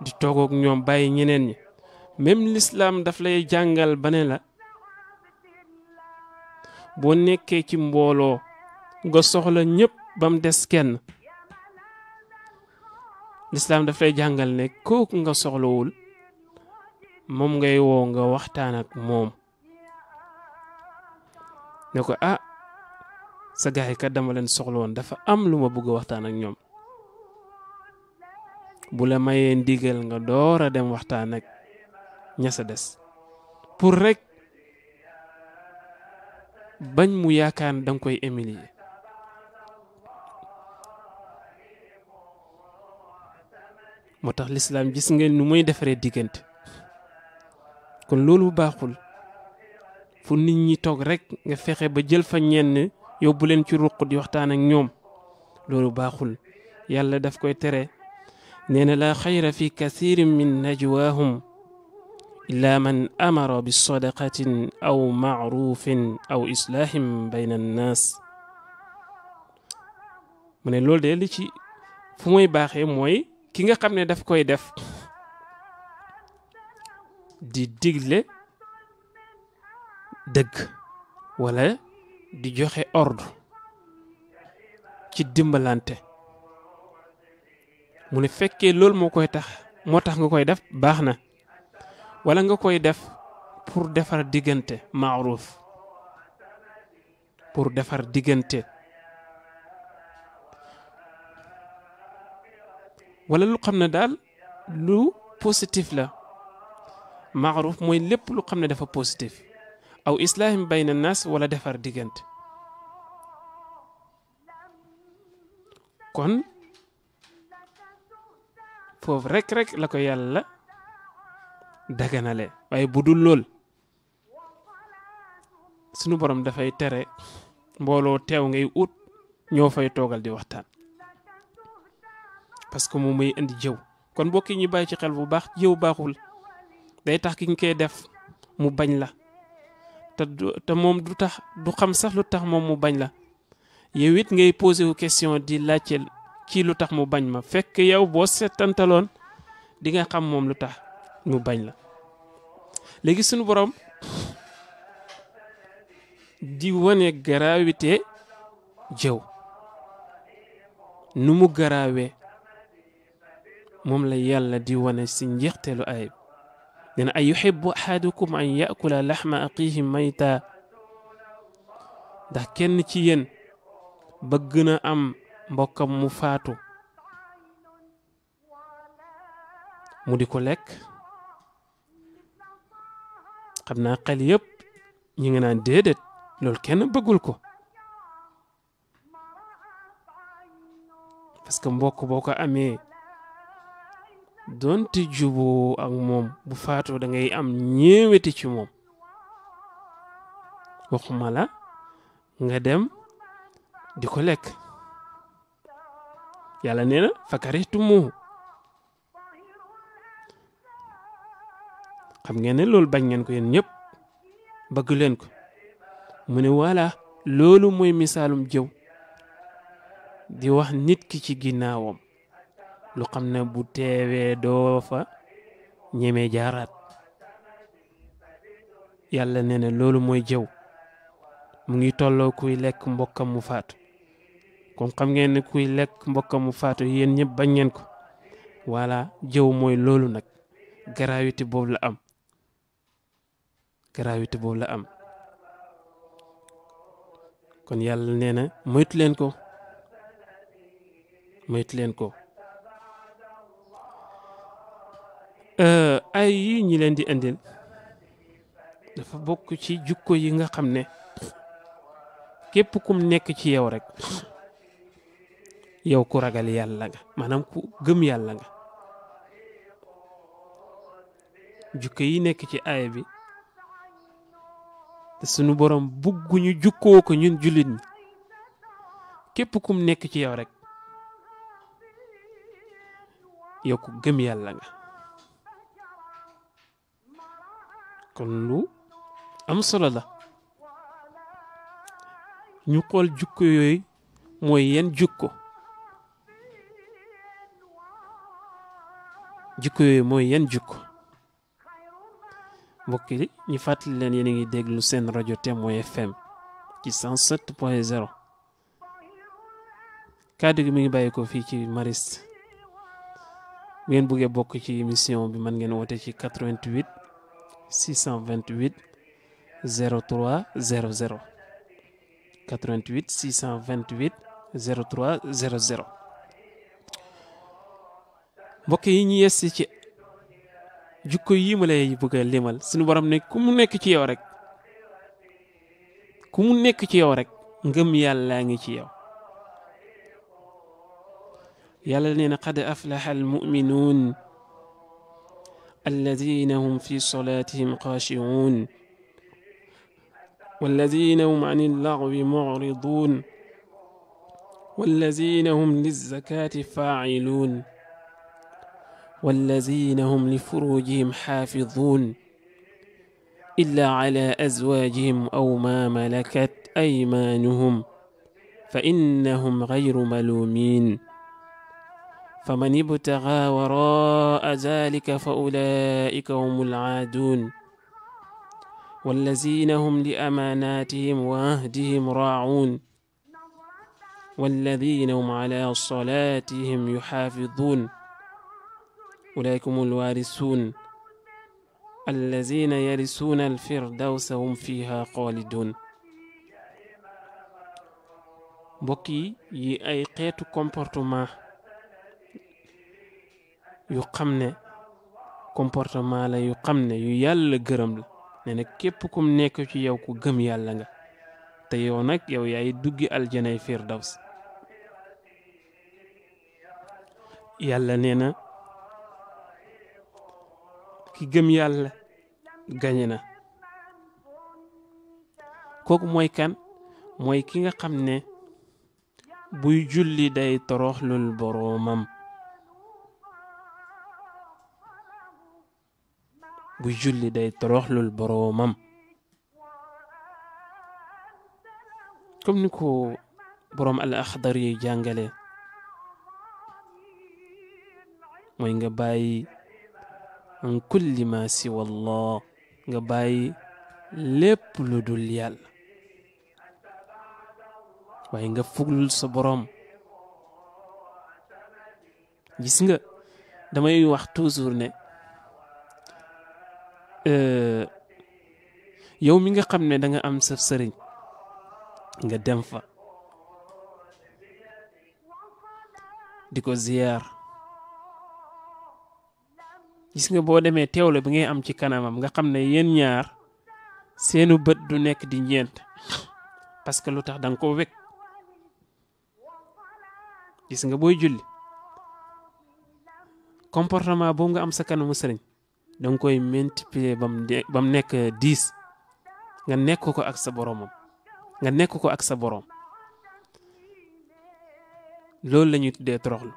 di toogook ñoom bàyyi ñeneen ñi même l'islam daf lay jàngal ba ne la boo nekkee ci mbooloo nga soxla ñëpp ba mu des kenn l'islam daf lay jàngal ne kooku nga soxlawul moom ngay woo nga waxtaan ak moom ne ko ah sa gaay kat dama leen soxla woon dafa am lu ma bëgg a waxtaan ak ñoom bu la mayee ndigal nga door a dem waxtaan ak ña sa des pour rek bañ mu yaakaar ne danga koy humilier moo tax lislaam gis ngeen nu muy defaree diggante kon loolu baaxul fu nit ñi toog rek nga fexe ba jël fa ñenn yóbbu leen ci ruq di waxtaan ak ñoom loolu baaxul yàlla daf koy tere nee na laa xayra fi kathirin min najwaahum illa man amara bi sadaqatin aw maarufin aw islaahin bayna annaas mu ne loolu de li ci fu muy baaxee mooy ki nga xam ne daf koy def di digle dëgg wala di joxe ordre ci dimbalante mu ne fekkee loolu moo tax nga koy def baax na wala nga koy def pour defar diggante maaruf pour defar diggante wala lu xam ne daal lu positif la maaruf mooy lépp lu xam ne dafa positif aw islaahim bayna naas wala defar diggante kon foofu rek la ko yàlla daganale waaye bu dul lool sunu borom dafay tere mbooloo teew ngay ut ñoo fay toogal di waxtaan parce que moom muy indi jëw kon bokki ñu bàyyi ci xel bu baax jëw baaxul day tax ki nga koy def mu bañ la te moom du xam sax lu tax moom mu bañ la yow it ngay posé wu question di laajte ci lu tax mu bañ ma fekk yow boo seetantaloon di nga xam moom lu tax mu bañ la léegi sunu borom di wane gravité jëw nu mu garaawee moom la yàlla di wane si njeexteelu ayib dina ay yuhibbu ahadukum an yakula laxma aqihi mayta ndax kenn ci yéen bëgg na am mbokkam mu faatu mu di ko lekk xam naa xel yëpp ñi ngi naan déedéet loolu kenn bëggul ko parce que mbokk boo ko amee doonte juboo ak moom bu faatoo da ngay am ñeeweti ci moom waxuma la nga dem di ko lekk yàlla nee na fakarihtumuhu xam ngeen ne loolu bañ ngeen ko yéen ñëpp bëgg leen ko mu ne voilà loolu mooy misaalum jëw di wax nit ki ci ginnaawam lu xam ne bu teewee doo fa ñeme jaaraat yàlla nee na loolu mooy jëw mu ngi tolloo kuy lekk mbokkam mu faatu comme xam ngeen ne kuy lekk mbokkam mu faatu yéen ñëpp bañ ngeen ko voilà jëw mooy loolu nag gravité boobu la am gravité boobu la am kon yàlla nee na moytu leen ko moytu leen ko ay yi ñi leen di indil dafa bokk ci jukko yi nga xam ne képp kum nekk ci yow rek yow ku ragal yàlla nga maanaam ku gëm yàlla nga jukko yi nekk ci aaya bi te sunu borom bugguñu jukkoo ko ñun jullit ñi képp kum nekk ci yow rek yow ku gëm yàlla nga kon lu am solo la ñu xool jukko yooyu mooy yan jukko yooyu mooy yan jukko mbokk yi ñu fàttali leen yéen a ngi déglu seen rajo Témoin FM ci 107.0 kàddu gi mi ngi bàyyi ko fii ci Mariste bu ngeen bëggee bokk ci émission bi mën ngeen woote ci 88 628 03 00 88 628 03 00 mbokk yi ñu yessi ci jukko yi ma lay bëgg a limal suñu borom ne ku mu nekk ci yow rek ku mu nekk ci yow rek ngëm yàlla ngi ci yow yàlla nee na qad aflaha almuminuun alladina hum fi salatihim xaashi'uun والذين هم عن اللغو معرضون والذين هم للزكاة فاعلون والذين هم لفروجهم حافظون إلا على أزواجهم أو ما ملكت أيمانهم فإنهم غير ملومين فمن ابتغى وراء ذلك فأولئك هم العادون والذين هم لأماناتهم وعهدهم راعون والذين هم على صلاتهم يحافظون أولئك هم الوارثون الذين يرثون الفردوس هم فيها خالدون بوكي يي أي خيتو comportement yu xam ne comportement la yu xam ne yu yàlla gërëm la nee na képp kum nekk ci yow ku gëm yàlla nga te yow nag yow yaay duggi aljanay firdaws yàlla nee na ki gëm yàlla gañe na kooku mooy kan mooy ki nga xam ne buy julli day toroxlul boroomam buy julli day toroxlul boroomam comme ni ko boroom al axdar yi jàngale mooy nga bàyyi an kulli ma siwa Allah nga bàyyi lépp lu dul yàlla waaye nga fuglul sa boroom gis nga damay wax toujours ne yow mi nga xam ne da nga am sa sëriñ nga dem fa di ko ziyaar gis nga boo demee teewle bi ngay am ci kanamam nga xam ne yéen ñaar seenu bët du nekk di ñeent parce que lu tax da nga ko wekk gis nga booy julli comportement boobu nga am sa kanamu sëriñ da nga koy multiplier bam nekk 10 nga nekk ko ak sa boromam nga nekk ko ak sa boroom. loolu la ñuy tuddee toroxlu.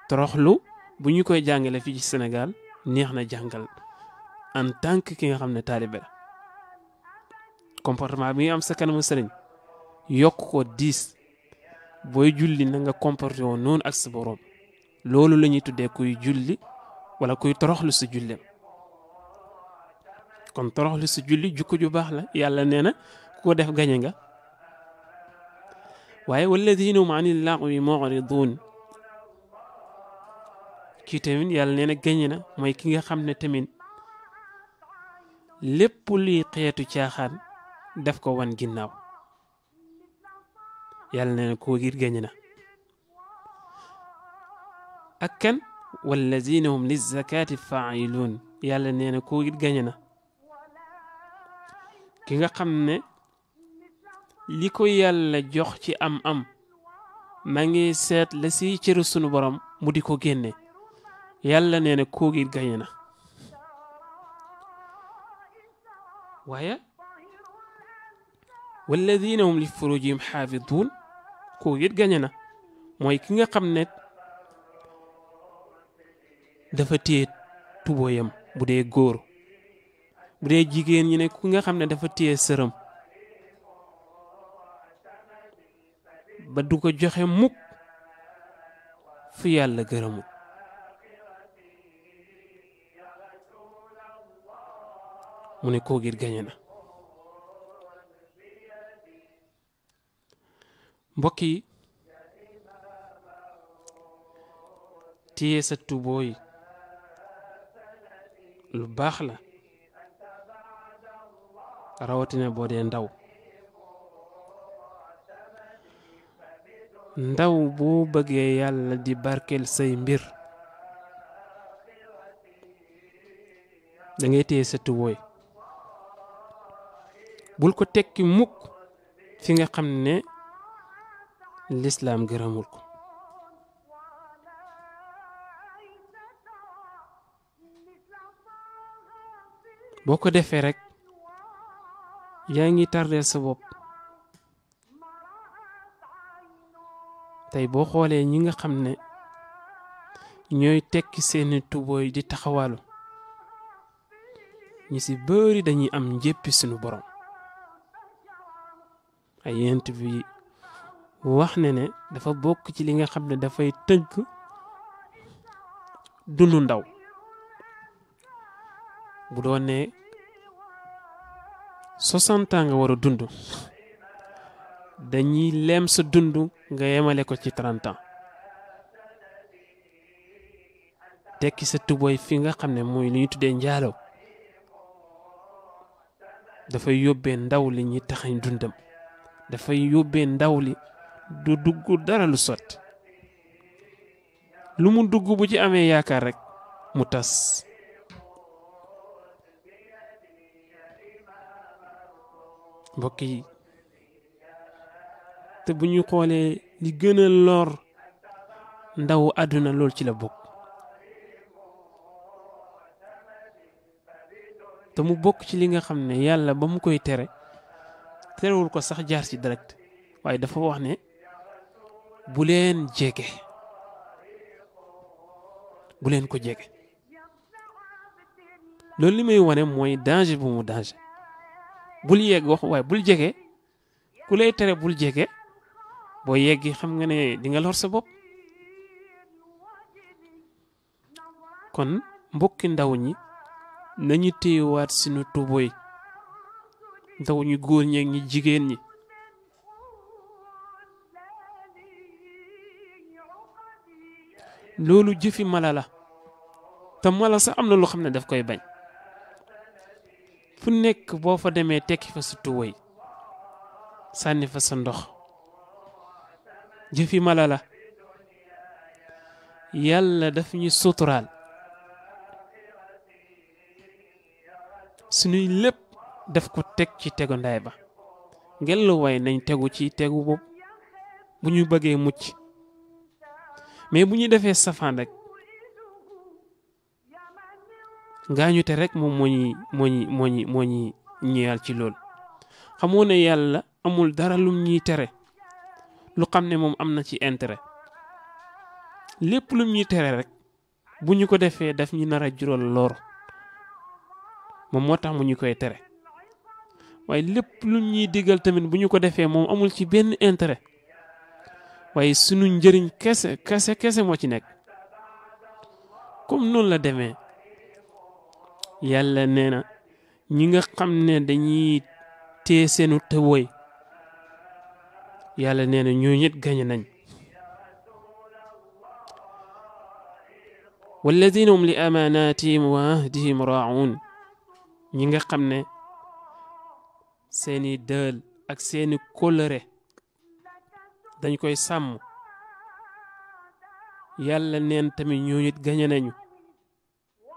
toroxlu bu ñu koy jàngale fii ci Sénégal neex na jàngal en tant que ki nga xam ne taalibe la. comportement bi nga am sa kanamu sëriñ yokk ko 10 booy julli na nga comporté woon noonu ak sa boroom. loolu la ñuy tuddee kuy julli wala kuy toroxlu sa julli. kon toroxlu sa julli jukko ju baax la. yàlla nee na ku ko def gañe nga. waaye walladina hum ani llagwi mu'ridun kii tamit yàlla nee na gañe na mooy ki nga xam ne tamit lépp luy xeetu caaxaan def ko wan ginnaaw. yàlla nee na koo gir gañe na. ak kan walladina hum lizakati faa'iluun yàlla nee na koo gir gañe na ki nga xam ne li ko yàlla jox ci am ma ngi seet la si cëru sunu borom mu di ko génne. yàlla nee na koo gir gañe na. waaye walladina hum li furujihim xaafiduun koo gir gañe na mooy ki nga xam ne dafa téye tubóoyam bu dee góor. bu dee jigéen ñi ne ku nga xam ne dafa téye sërëm ba du ko joxe mukk fu yàlla gërëmul. mu ne koo gir gañe na. mbokk yi téye sa tubóoy lu baax la rawatina boo dee ndaw boo bëggee yàlla di barkel say mbir da ngay téye sa tubóoy bul ko tekki mukk fi nga xam ne lislaam gërëmul ko. boo ko defee rek yaa ngi tardeel sa bopp. tey boo xoolee ñi nga xam ne ñooy tekki seeni tubóoy di taxawalu ñi ci bëri dañuy am njéppi sunu borom. ay yent bi wax ne dafa bokk ci li nga xam ne dafay tënk dundu ndaw. bu doon ne 60 ans nga war a dund dañuy leem sa dund nga yemale ko ci 30 ans. tekki sa tubóoy fi nga xam ne mooy li ñu tuddee njaaloo dafay yóbbee ndaw li ñi taxañ dundam. dafay yóbbee ndaw li du dugg dara lu sotti. lu mu dugg bu ci amee yaakaar rek mu tas. mbokk yi te bu ñu xoolee li gën a lor ndaw àdduna lool ci la bokk. te mu bokk ci li nga xam ne yàlla ba mu koy terewul ko sax jaar ci direct waaye dafa wax ne bu leen jege bu leen ko jege. loolu li may wane mooy danger bu mu danger. bul yegg wax waaye bul jege ku lay tere bul jege boo yeggi xam nga ne di nga lor sa bopp. kon mbokki ndaw ñi nañu téyewaat sunu tubóoy. ndaw ñu góor ñeeg ñi jigéen ñi loolu jëfi mala la te mala sax am na loo xam ne daf koy bañ. fu nekk boo fa demee tekki fa sa tubóoy sànni fa sa ndox jëfi mala la. yàlla daf ñu suturaal suñuy lépp daf ko teg ci tegu ndaay ba. ngel way nañ tegu ci tegu boobu bu ñu bëggee mucc. mais bu ñu defee safaan rek ngaañu te rek moom moo ñi ñeyal ci lool. xamoo ne yàlla amul dara lum ñuy tere lu xam ne moom am na ci intérêt lépp lum ñuy tere rek bu ñu ko defee daf ñu nar a jural lor moom moo tax mu ñu koy tere waaye lépp lum ñuy digal tamit bu ñu ko defee moom amul ci benn intérêt waaye sunu njëriñ kese moo ci nekk comme noonu la demee yàlla nee na ñi nga xam ne dañuy téye seenu tëwoy yàlla nee na ñoo ñit gañe nañ walladina hum li amanatihim wa ahdihim raa'un ñi nga xam ne seeni dël ak seeni kóllëre dañ koy sàmm yàlla neen tamit ñoo ñit gañe nañu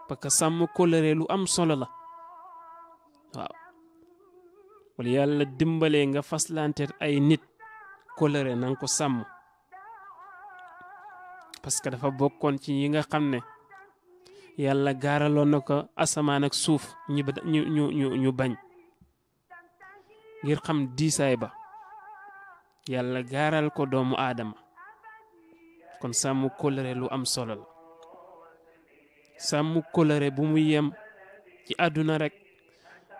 parce que sàmm kóllëre lu am solo la waaw wala yàlla dimbalee nga faslante ay nit kóllëre na nga ko sàmm parce que dafa bokkoon ci yi nga xam ne yàlla gaaraloon na ko asamaan ak suuf ñu bañ ngir xam diisaay ba yàlla gaaral ko doomu aadama kon sàmm kóllëre lu am solo la sàmm kóllëre bu mu yem ci àdduna rek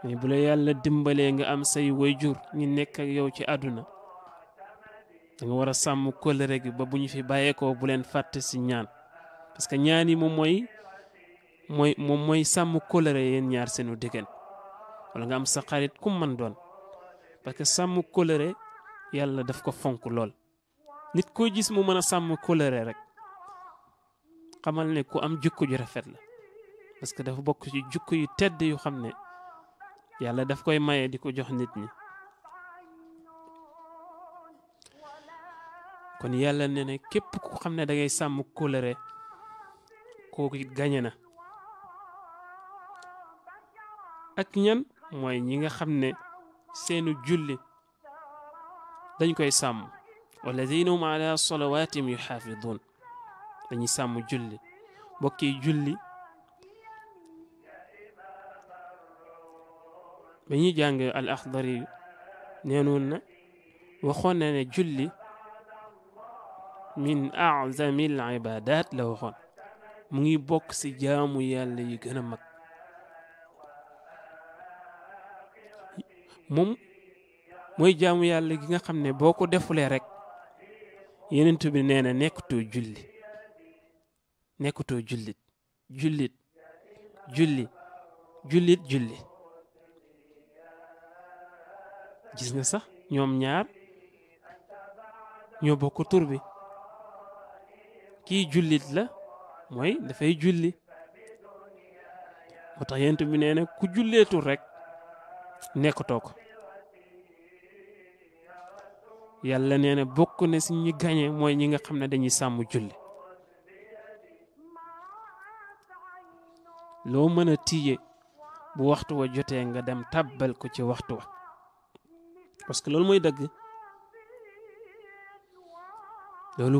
mais bu la yàlla dimbalee nga am say wayjur ñi nekk ak yow ci àdduna da nga war a sàmm kóllëre gi ba bu ñu fi bàyyeekoo bu leen fàtte si ñaan parce que ñaan yi moom mooy sàmm kóllëre yéen ñaar seenu diggante wala nga am sa xarit ku man doon parce que sàmm kóllëre yàlla daf ko fonk lool nit koo gis mu mën a sàmm kóllëre rek xamal ne ku am jukko ju rafet la parce que dafa bokk ci jukko yu tedd yu xam ne yàlla daf koy maye di ko jox nit ñi kon yàlla ne ne képp ku xam ne da ngay sàmm kóllëre kooku it gañe na ak ñan mooy ñi nga xam ne seenu julli dañ koy sàmm walladina hum ala salawatihim yuxaafidun dañuy sàmm julli mbokki julli ba ñuy jàng al axdari neenoon na waxoon na ne julli min azami al ibadat la waxoon mu ngi bokk ci jaamu yàlla yi gën a mag moom mooy jaamu yàlla gi nga xam ne boo ko defulee rek Yonent bi nee na nekkatoo jullit julli gis nga sax ñoom ñaar ñoo bokk tur bi kii jullit la mooy dafay julli moo tax Yonent bi nee na ku julleetul rek nekkatoo ko yàlla nee na bokk na si ñi gañe mooy ñi nga xam ne dañuy sàmm julli loo mën a tiye bu waxtu wa jotee nga dem tàbbal ko ci waxtu wa parce que loolu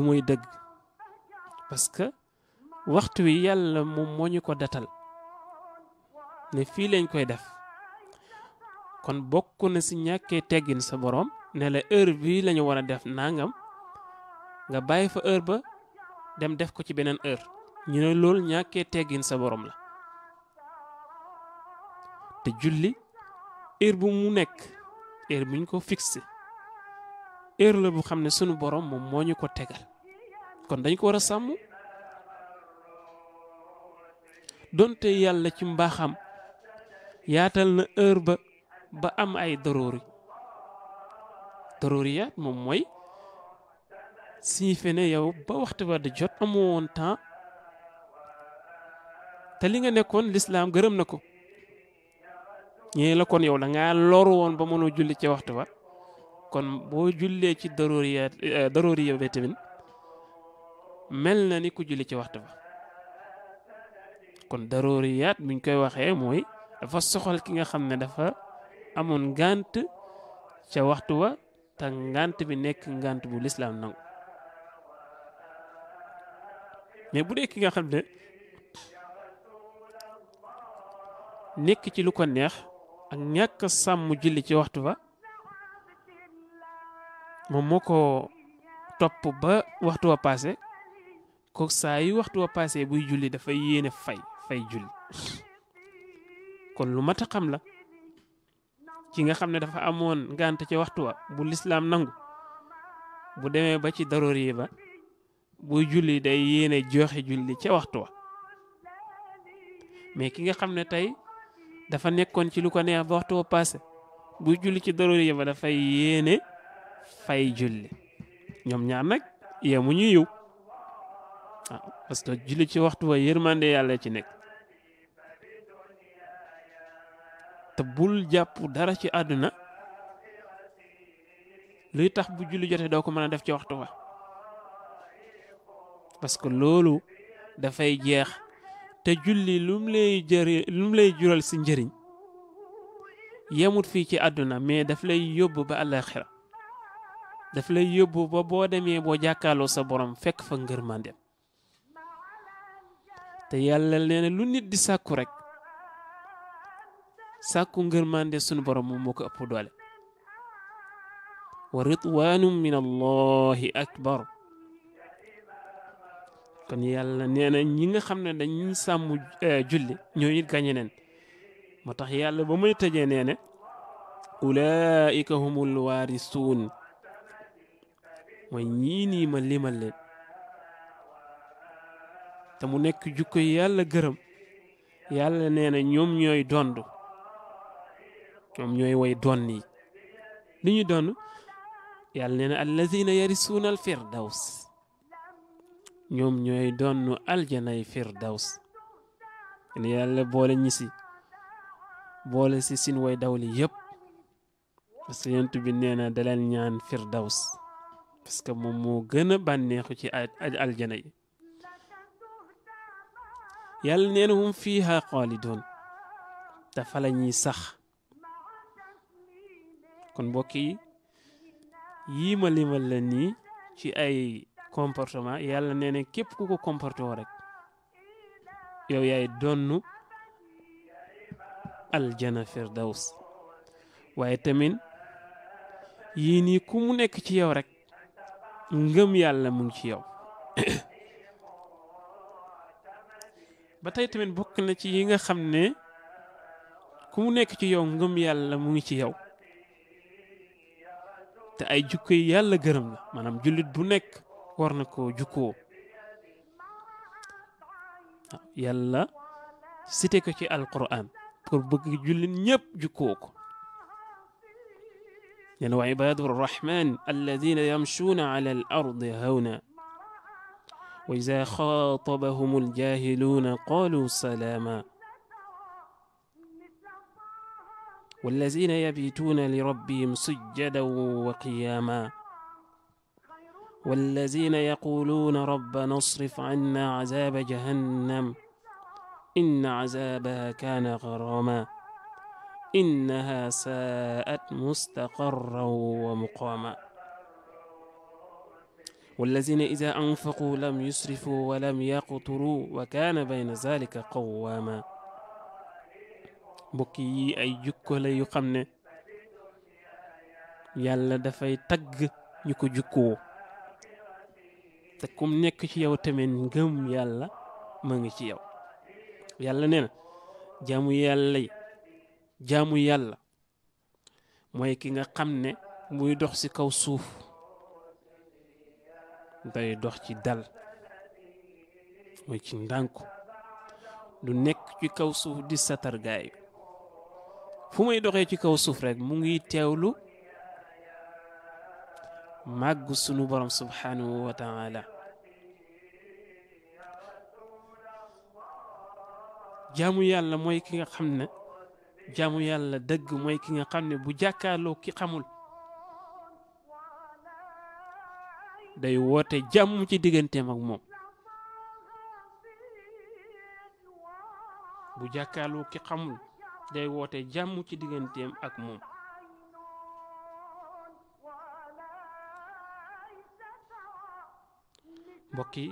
mooy dëgg parce que waxtu wi yàlla moom moo ñu ko datal ne fii lañ koy def kon bokk na si ñàkkee teggin sa borom ne la heure bii lañu war a def nangam nga bàyyi fa heure ba dem def ko ci beneen heure ñu ne loolu ñàkkee teggin sa borom la te julli heure bu mu nekk heure bu ñu ko fixé heure la bu xam ne sunu borom moom moo ñu ko tegal kon dañ ko war a sàmm donte yàlla ci mbaaxam yaatal na heure ba am ay daruriyaat moom mooy signifié ne yow ba waxtu ba di jot amoo woon temps te li nga nekkoon lislaam gërëm na ko ñee la kon yow da ngaa loru woon ba mënoo julli ci waxtu ba kon boo jullee ci daruriya bi tamit mel na ni ku julli ci waxtu ba kon daruriyaat buñ koy waxee mooy dafa soxal ki nga xam ne dafa amoon ngànt ca waxtu wa te ngànt bi nekk ngànt bu lislaam nangu mais bu dee ki nga xam ne nekk ci lu ko neex ak ñàkk sàmm julli ci waxtu ba moom moo ko topp ba waxtu wa passé ko saa yu waxtu wa passé buy julli dafay yéene fay julli kon lu mat a xam la ci nga xam ne dafa amoon ngànt ci waxtu wa bu lislaam nangu bu demee ba ci daruri ba buy julli day yéene joxe julli ca waxtu wa mais ki nga xam ne tey dafa nekkoon ci lu ko neex ba waxtu wa passé buy julli ci daruri ba dafay yéene fay julli ñoom ñaar nag yemu ñu yiw parce que julli ci waxtu wa yërmande yàlla ci nekk te bul jàpp dara ci àdduna luy tax bu julli jotee doo ko mën a def ci waxtu wa parce que loolu dafay jeex te julli lum lay jural si njëriñ yemut fii ci àdduna mais daf lay yóbbu ba àllaaxira daf lay yóbbu ba boo demee boo jàkkaarloo sa borom fekk fa ngërmandeem te yàlla nee na lu nit di sàkku rek sàkku ngërmande sunu borom moom moo ko ëpp doole wa ridwanum min allahi akbar kon yàlla nee na ñi nga xam ne dañuy sàmm julli ñoo it gañe neen moo tax yàlla ba muy tëjee nee ne ulaika humul waarisuun mooy ñii nii ma limal leen te mu nekk jukko yàlla gërëm yàlla nee na ñoom ñooy dond ñoom ñooy way doon yi li ñu doon yàlla nee na allazina yarisuuna al firdaws ñoom ñooy doon aljanay firdaws ne yàlla boole ñi si boole si sin way dawli yëpp parce que yonent bi nee na daleen ñaan firdaws parce que moom moo gën a bànneexu ci aljana yi yàlla nee na hum fiiha xaalidoon te fa la ñuy sax kon mbokk yi yii ma limal la nii ci ay comportement yàlla nee na képp ku ko comporté woo rek yow yaay donnu aljana firdaws waaye tamit yii nii ku mu nekk ci yow rek ngëm yàlla mu ngi ci yow ba tey tamit bokk na ci yi nga xam ne ku mu nekk ci yow ngëm yàlla mu ngi ci yow te ay jukko yi yàlla gërëm la maanaam jullit bu nekk war na koo jukkoo yàlla cité ko ci alquran pour bëgg jullit ñëpp jukkoo ko yen wa ibadu rrahman alladina yamshuuna ala al ardi hawna wa ida xaatabahum aljahiluuna qalu salaama والذين يبيتون لربهم سجدا وقياما والذين يقولون ربنا اصرف عنا عذاب جهنم إن عذابها كان غراما إنها ساءت مستقرا ومقاما والذين إذا أنفقوا لم يسرفوا ولم يقتروا وكان بين ذلك قواما mbokk yi ay jukko la yu xam ne yàlla dafay tagg ñu ko jukkoo te kum nekk ci yow tamit ngëm yàlla ma ngi ci yow yàlla nee na jaamu yàlla mooy ki nga xam ne muy dox ci kaw suuf day dox ci dal mooy ci ndànku du nekk ci kaw suuf di satargaayu fu muy doxee ci kaw suuf rek mu ngi teewlu màgg sunu borom subhanahu wa taala jaamu yàlla mooy ki nga xam ne jaamu yàlla dëgg mooy ki nga xam ne bu jàkkaarloo ki xamul day woote jàmm ci digganteem ak moom bu jàkkaarloo ki xamul day woote jàmm ci digganteem ak moom mbokk yi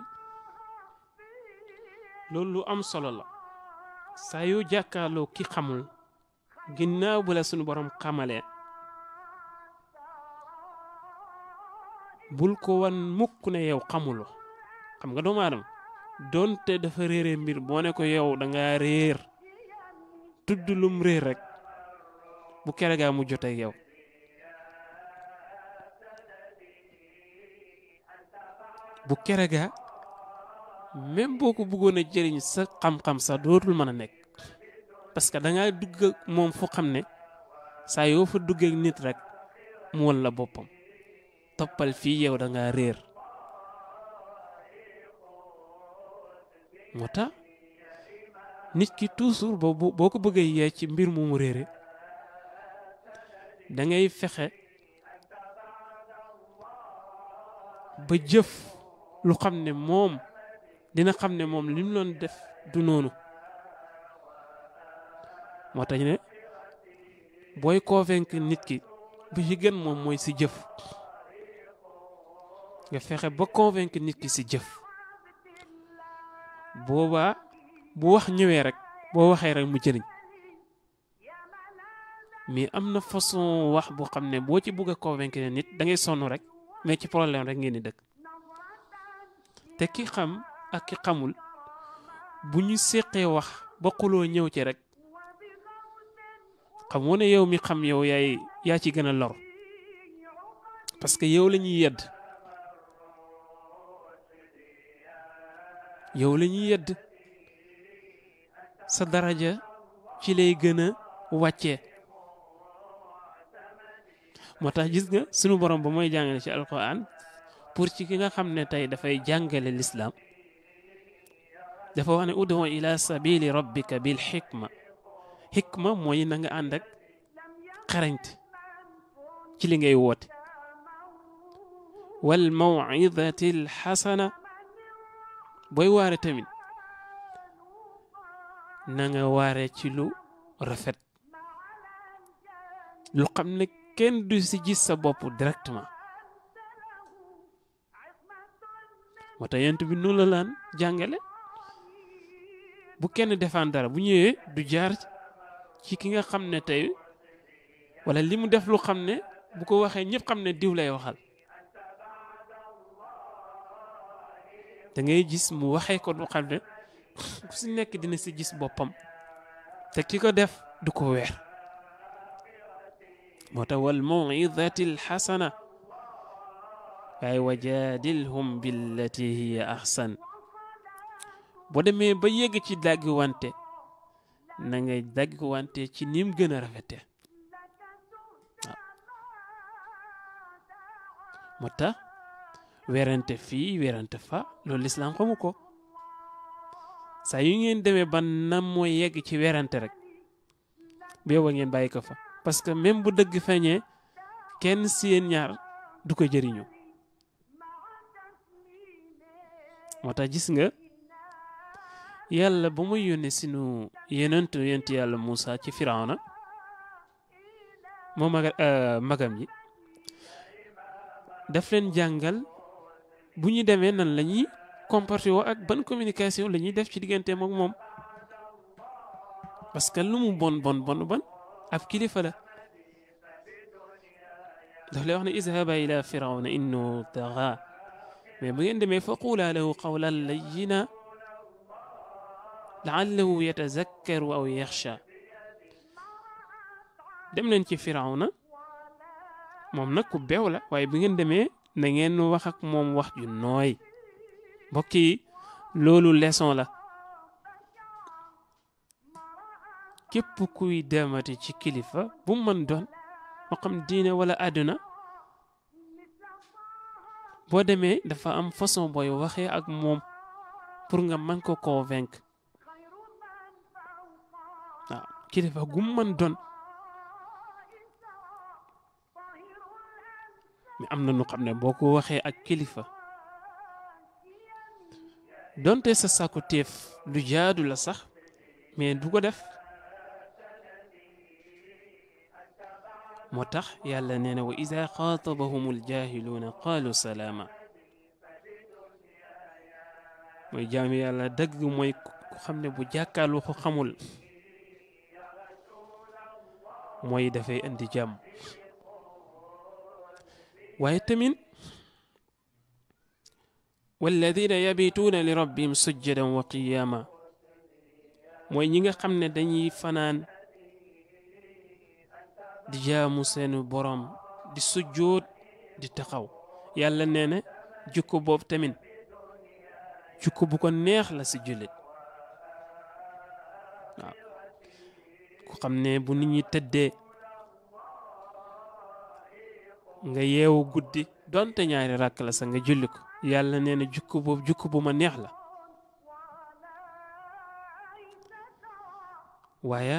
loolu lu am solo la saa yoo jàkkaarloo ki xamul ginnaaw bu la sunu borom xamalee bul ko wan mukk ne yow xamuloo. xam nga doomu aadama donte dafa réere mbir boo ne ko yow da ngaa réer tudd lum réer rek bu kere gaa mu jotee yow. bu kere gaa même boo ko bëggoon a jëriñ sa xam-xam sa dootul mën a nekk parce que da ngaa dugg moom fu xam ne saa yoo fa duggee nit rek mu won la boppam toppal fii yow da ngaa réer. moo tax nit ki toujours boo ko bëggee yee ci mbir moomu réere da ngay fexe ba jëf lu xam ne moom dina xam ne moom li mu doon def du noonu. moo tax ne booy convaincre nit ki bu ci gën moom mooy si jëf nga fexe ba convaincre nit ki si jëf. boobaa bu wax ñëwee rek boo waxee rek mu jëriñ mais am na façon wax boo xam ne boo ci bëgg a convaincre nit da ngay sonn rek mais ci problème rek ngeen di dëkk. te ki xam ak ki xamul bu ñu séqee wax ba xuloo ñëw ci rek xamoo ne yow mi xam yow yaa ci gën a lor parce que yow la ñuy yedd yow la ñuy yedd sa daraja ci lay gën a wàccee. moo tax gis nga sunu borom ba mooy jàngale ci alquran pour ci ki nga xam ne tey dafay jàngale l'islam dafa wax ne ud'u ila sabili rabbika bil xikma mooy na nga ànd ak xarañte ci li ngay woote wal maw'izati al xasana booy waare tamit na nga waare ci lu rafet lu xam ne kenn du si gis sa bopp directement. moo tax yent bi noonu la laan jàngale bu kenn defaan dara bu ñëwee du jaar ci ki nga xam ne tey wala li mu def lu xam ne bu ko waxee ñëpp xam ne diw lay waxal da ngay gis mu waxee ko du xam ne ku si nekk dina si gis boppam te ki ko def du ko weer. moo tax wal maw'izati al xasana waaye wajaadilhum billati hiya ahsan boo demee ba yegg ci dàgg wante na nga dàgg wante ci nim gën a rafete. waaw moo tax werante fii werante fa loolu lislaam xamu ko saa yu ngeen demee ba nam mooy yegg ci werante rek beewa ngeen bàyyi ko fa parce que même bu dëgg feeñee kenn si yéen ñaar du ko jëriñoo. moo tax gis nga yàlla ba muy yónnee sinu yonent yàlla Moussa ci Firawna moo magam ji daf leen jàngal bu ñu demee nan la ñuy comporté woo ak ban communication la ñuy def ci digganteem ak moom parce que lu mu bon ab kilifa la daf lay wax ne izhaba ila firawna innahu tagha mais bu ngeen demee fa quulaa lahu qawlan layyinan la'allahu yatazakkaru aw yaxsha dem leen ci firawna moom nag ku beew la waaye bu ngeen demee na ngeen wax ak moom wax ju nooy mbokk yi loolu leçon la képp kuy demati ci kilifa bu mën doon moo xam diine wala àdduna boo demee dafa am façon booy waxee ak moom pour nga mën ko convaincre waaw kilifa gu mën doon mais am na nu xam ne boo ko waxee ak kilifa donte sa sàkku téef lu jaadu la sax mais du ko def moo tax yàlla nee na wa ida xaatabahum aljahiluuna qaalu salaama mooy jaami yàlla dëgg mooy ku xam ne bu jàkkaarloo ko xamul mooy dafay indi jàmm waaye tamit walladina yabituuna li rabbihim sujjadan wa qiyaama mooy ñi nga xam ne dañuy fanaan di jaamu seenu borom di sujjoot di taxaw yàlla nee na jukko boobu tamit jukko bu ko neex la si jullit waaw ku xam ne bu nit ñi tëddee nga yeewu guddi donte ñaari rakk la sa nga julli ko yàlla nee na jukko boobu jukko bu ma neex la waaye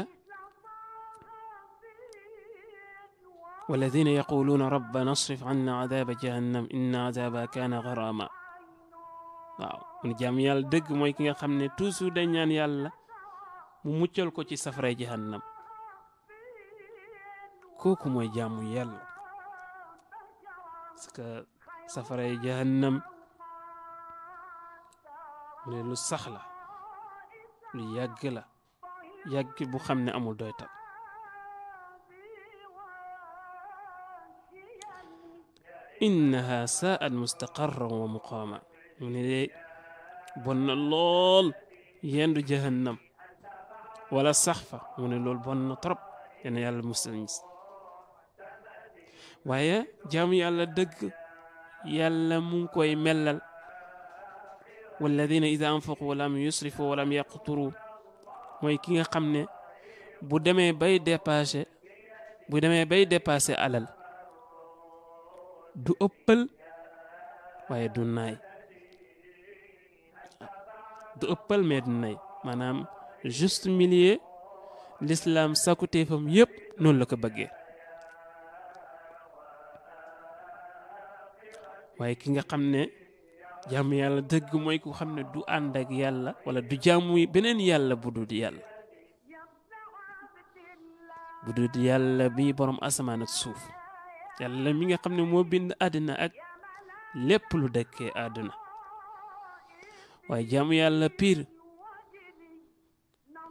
walladina yaquluuna rabbana asrif anna adaaba jahannam inna adaaba kaana garaama waaw mu jaam yàlla dëgg mooy ki nga xam ne toujours dañ ñaan yàlla mu muccal ko ci safaray jahannam kooku mooy jaamu yàlla parce que safaray jahannam mu ne lu sax la lu yàgg la yàgg bu xam ne amul doytal innaha saa'at mustaqarran wa muqaama mu ne de bon na lool yendu jahannam wala sax fa mu ne loolu bon na trop yéen yàlla musal ñi waaye jaamu yàlla dëgg yàlla mu ngi koy mellal walladina ida anfaqu walam yusrifu walam yaqturu mooy ki nga xam ne bu demee bay dépassé alal du ëppal waaye du naay du ëppal mais du naay maanaam juste milieu l'islam sakkuteefam yépp noonu la ko bëggee waaye ki nga xam ne jaamu yàlla dëgg mooy ku xam ne du ànd ak yàlla wala du jaamu beneen yàlla bu dul yàlla bi borom asamaan ak suuf yàlla mi nga xam ne moo bind àddina ak lépp lu dëkkee àdduna waaye jaamu yàlla piir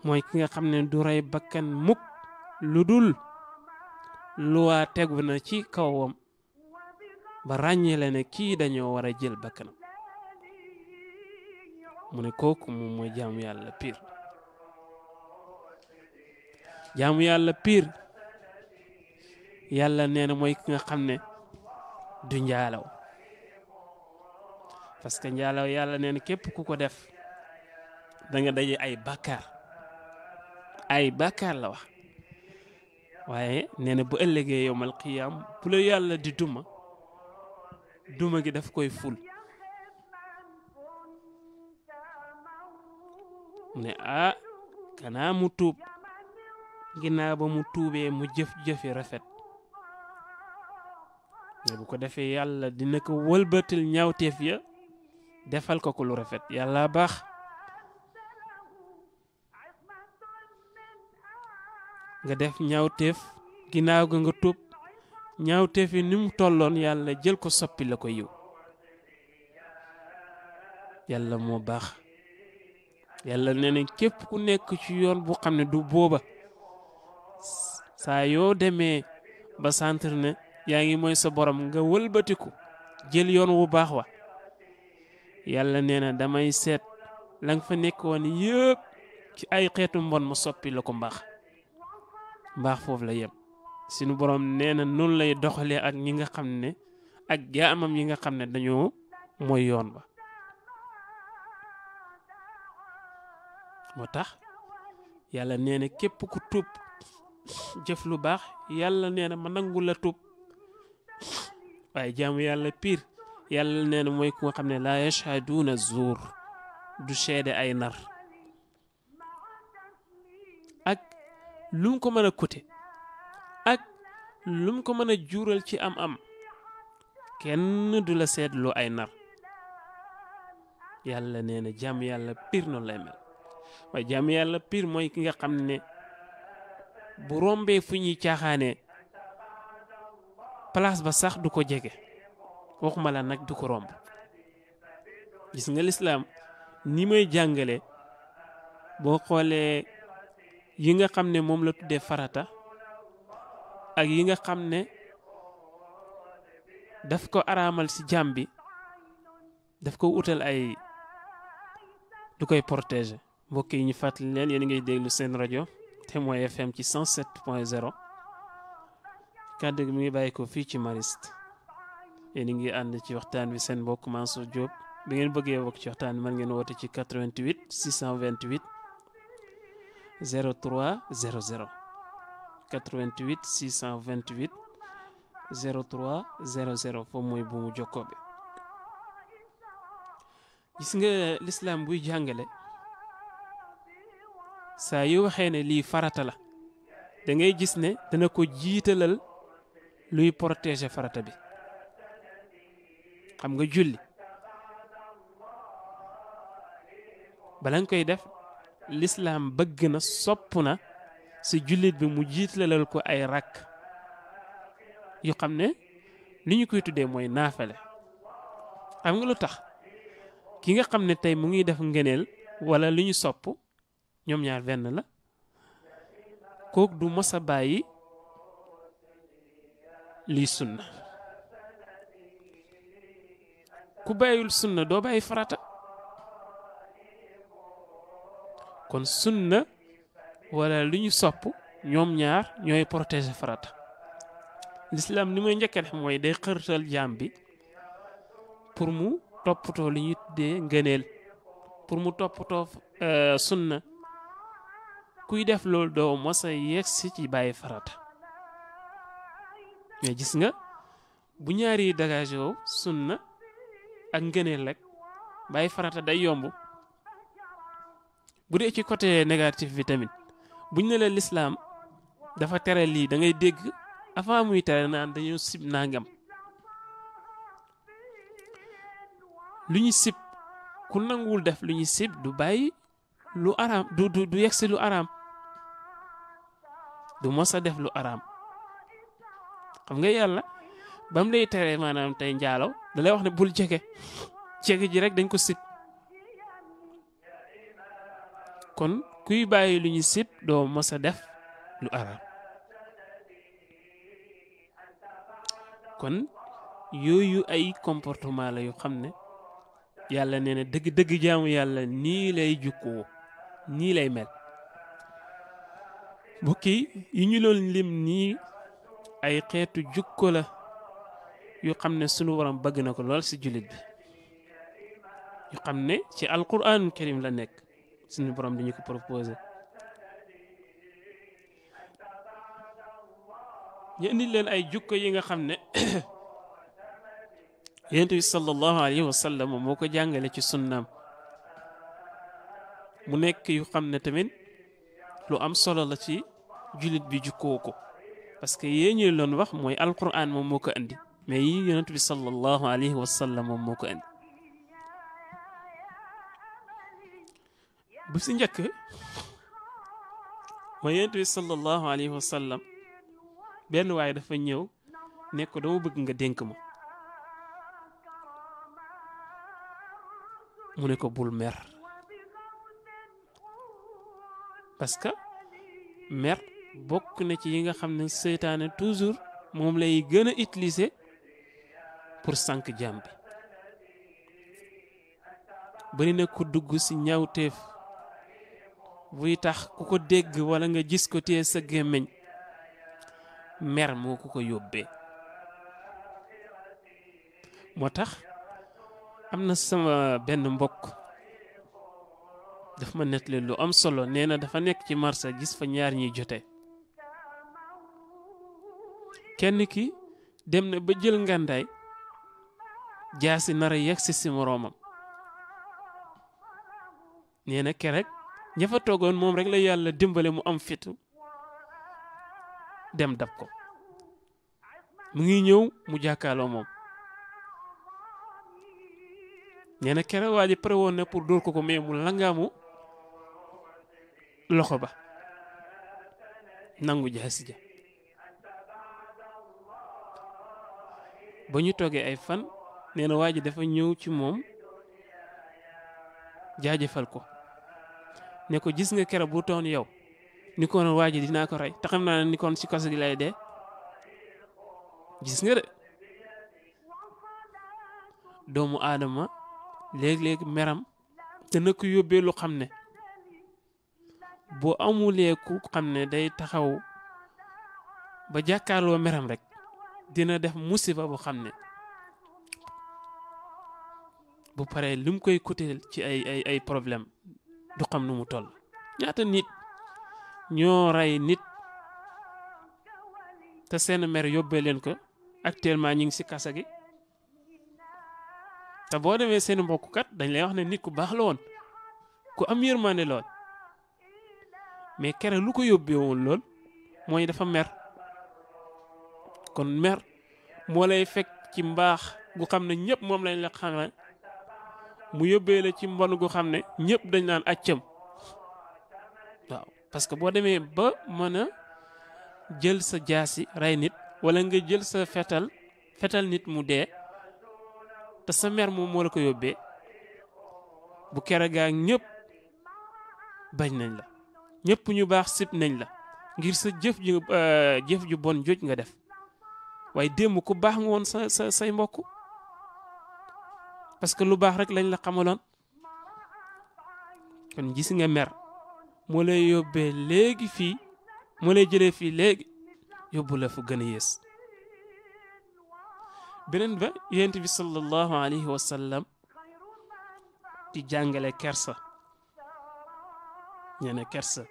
mooy ki nga xam ne du rey bakkan mukk lu dul luwaa tegu na ci kawam ba ràññeele ne kii dañoo war a jël bakkanam mu ne kooku moom mooy jaamu yàlla piir jaamu yàlla piir yàlla nee na mooy ki nga xam ne du njaalaw parce que njaalaw yàlla nee na képp ku ko def da nga daje ay bàkkaar la wax waaye nee na bu ëllëgee yowmal qiyaam bu la yàlla di duma gi daf koy ful mu ne kanaa mu tuub ginnaaw ba mu tuubee mu jëf-jëfi rafet mais bu ko defee yàlla dina ko wëlbatil ñaawteef ya defal ko lu rafet yàlla baax nga def ñaawteef ginnaaw ga nga tuub ñaawteef yi ni mu tolloon yàlla jël ko soppi la ko yiw yàlla moo baax yàlla nee na képp ku nekk ci yoon bu xam ne du booba saa yoo demee ba sentir ne yaa ngi mooy sa borom nga wëlbatiku jël yoon wu baax wa yàlla nee na damay seet la nga fa nekkoon yëpp ci ay xeetu mbon ma soppi la ko mbaax foofu la yem sunu borom nee na noonu lay doxalee ak ñi nga xam ne ak jaamam yi nga xam ne dañoo mooy yoon ba moo tax yàlla nee na képp ku tuub jëf lu baax yàlla nee na ma nangu la tuub waaye jaamu yàlla piir yàlla nee na mooy ku nga xam ne laa yashhaduuna zuur du seede ay nar ak lu mu ko mën a coûter ak lu mu ko mën a juural ci am kenn du la seedloo ay nar yàlla nee na jaamu yàlla piir noonu lay mel waaye jaamu yàlla piir mooy ki nga xam ne bu rombee fu ñuy caaxaanee place ba sax du ko jege waxuma la nag du ko romb gis nga lislaam ni may jàngale boo xoolee yi nga xam ne moom la tuddee farata ak yi nga xam ne daf ko araamal ci jaam bi daf ko utal ay lu koy protéger. mbokk yi ñu fàttali leen yéen a ngay déglu seen rajo Témoin FM ci 107.0 kàddu gi mi ngi bàyyi ko fii ci Mariste. yéen a ngi ànd ci waxtaan wi seen mbokk Mansour Diop bi ngeen bëggee bokk ci waxtaan bi mën ngeen woote ci 88 628 03 00 88 628 03 00 foofu mooy bu mu jokkoo bi. gis nga lislaam buy jàngale saa yu waxee ne lii farata la da ngay gis ne dana ko jiitalal luy protéger farata bi. xam nga julli bala nga koy def lislaam bëgg na sopp na si jullit bi mu jiitlalal ko ay rakk yu xam ne li ñu koy tuddee mooy naafale. xam nga lu tax ki nga xam ne tey mu ngi def ngëneel wala li ñu sopp ñoom ñaar benn la kooku du mos a bàyyi lii sunna. ku bàyyul sunna doo bàyyi farata. kon sunna wala lu ñu sopp ñoom ñaar ñooy protéger farata. l'islam ni muy njëkk a def mooy day xërtal jaam bi pour mu toppatoo li ñuy tuddee ngëneel pour mu toppatoo sunna. kuy def loolu doo mos a yegsi ci bàyyi farata. mais gis nga bu ñaari dégagé wu sunna ak ngëneel rek bàyyi farata day yomb. bu dee ci côté négatif bi tamit buñ ne la lislaam dafa tere lii da ngay dégg avant muy tere naan dañoo sib nangam. lu ñu sib ku nanguwul def lu ñu sib du bàyyi lu araam du yegsi lu araam du mos a def lu araam. xam nga yàlla ba mu lay tere maanaam tey njaalaw da lay wax ne bul jege ji rek dañ ko sib. kon kuy bàyyi lu ñu sib doo mos a def lu araam. kon yooyu ay comportement la yu xam ne yàlla nee na dëgg-dëgg jaamu yàlla nii lay jukkoo nii lay mel. mbokk yi ñu doon lim nii ay xeetu jukko la yu xam ne sunu borom bëgg na ko lool ci jullit bi yu xam ne ci alquranul karim la nekk sunu borom dañu ko proposé. ñu indi leen ay jukko yi nga xam ne yonent bi sallallahu alayhi wa sallam moo ko jàngale ci sunnaam mu nekk yu xam ne tamit lu am solo la ci jullit bi jukkoo ko parce que yee ñu loon wax mooy alquran moom moo ko andi mais yi yonent bi sallallahu alayhi wa sallam moom moo ko andi. bu si njëkk mooy yonent bi sallallahu alayhi wa sallam benn waaye dafa ñëw ne ko dama bëgg nga dénk ma. mu ne ko bul mer parce que mer bokk na ci yi nga xam ne seytaane toujours moom lay gën a utiliser pour sànq jaam bi. bari na ku dugg ci ñaawteef buy tax ku ko dégg walla nga gis ko téye sa gémmiñ mer moo ko yóbbee. moo tax am na sama benn mbokk daf ma nettali lu am solo nee na dafa nekk ci marché gis fa ñaar ñuy jote. kenn ki dem na ba jël ngàndaay jaasi nar a yegsi si moroomam. nee na kerek ña fa toogoon moom rek la yàlla dimbale mu am fitu dem dab ko. mu ngi ñëw mu jàkkaaloo moom. nee na kere waa ji pare woon na pour dóor ko mais mu langaamu loxo ba nangu jaasi ja. ba ñu toogee ay fan nee na waa ji dafa ñëw ci moom jaajëfal ko ne ko gis nga kere bu toon yow ni koon waa ji dinaa ko rey te xam naa ne ni koon ci kaso gi lay dee. gis nga de doomu aadama léeg-léeg meram te na ko yóbbee lu xam ne boo amulee ku xam ne day taxaw ba jàkkaarloo meram rek dina def musiba bu xam ne bu paree li mu koy coûter ci ay problème du xam nu mu toll. ñaata nit ñoo rey nit te seen mer yóbbee leen ko actuellement ñu ngi ci kasa gi te boo demee seen mbokk kat dañ lay wax ne nit ku baax la woon ku am yërmande lool mais kere lu ko yóbbee woon lool mooy dafa mer. kon mer moo lay fekk ci mbaax gu xam ne ñëpp moom lañ la xamal mu yóbbee la ci mbon gu xam ne ñëpp dañ naan accam waaw parce que boo demee ba mën a jël sa jaasi rey nit wala nga jël sa fetal nit mu dee te sa mer moom moo la ko yóbbee bu kere gaa ñëpp bañ nañ la ñëpp ñu baax sib nañ la ngir sa jëf ju bon joj nga def waaye démb ku baax nga woon say mbokk parce que lu baax rek lañ la xamaloon kon gis nga mer moo lay yóbbee léegi fii moo lay jëlee fii léegi yóbbu la fu gën a yées. beneen ba yonent bi sallallahu alayhi wa sallam di jàngale kersa ñene kersa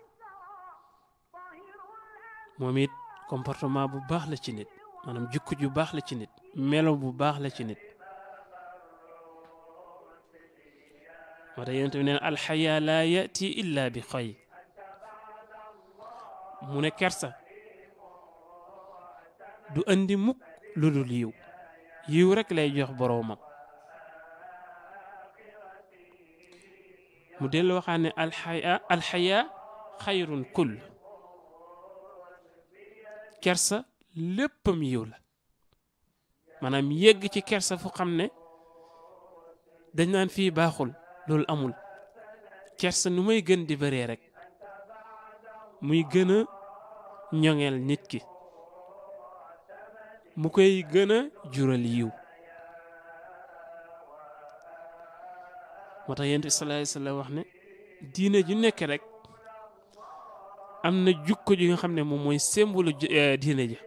moom it comportement bu baax la ci nit maanaam jikko ju baax la ci nit melo bu baax la ci nit moo tax yonent bi neen alxaya laa yati illa bi xayr mu ne kersa du andi mukk lu dul yiw rek lay jox boroomam mu dellu waxaan ne alxaya xayrun kull kersa léppam yiw la maanaam yegg ci kersa fu xam ne dañ naan fii baaxul loolu amul kersa nu may gën di bëree rek muy gën a ñoŋeel nit ki mu koy gën a jural yiw moo tax yonent bi sallallahu alayhi wa sallam wax ne diine ju nekk rek am na jukko ji nga xam ne moom mooy symbole diine ja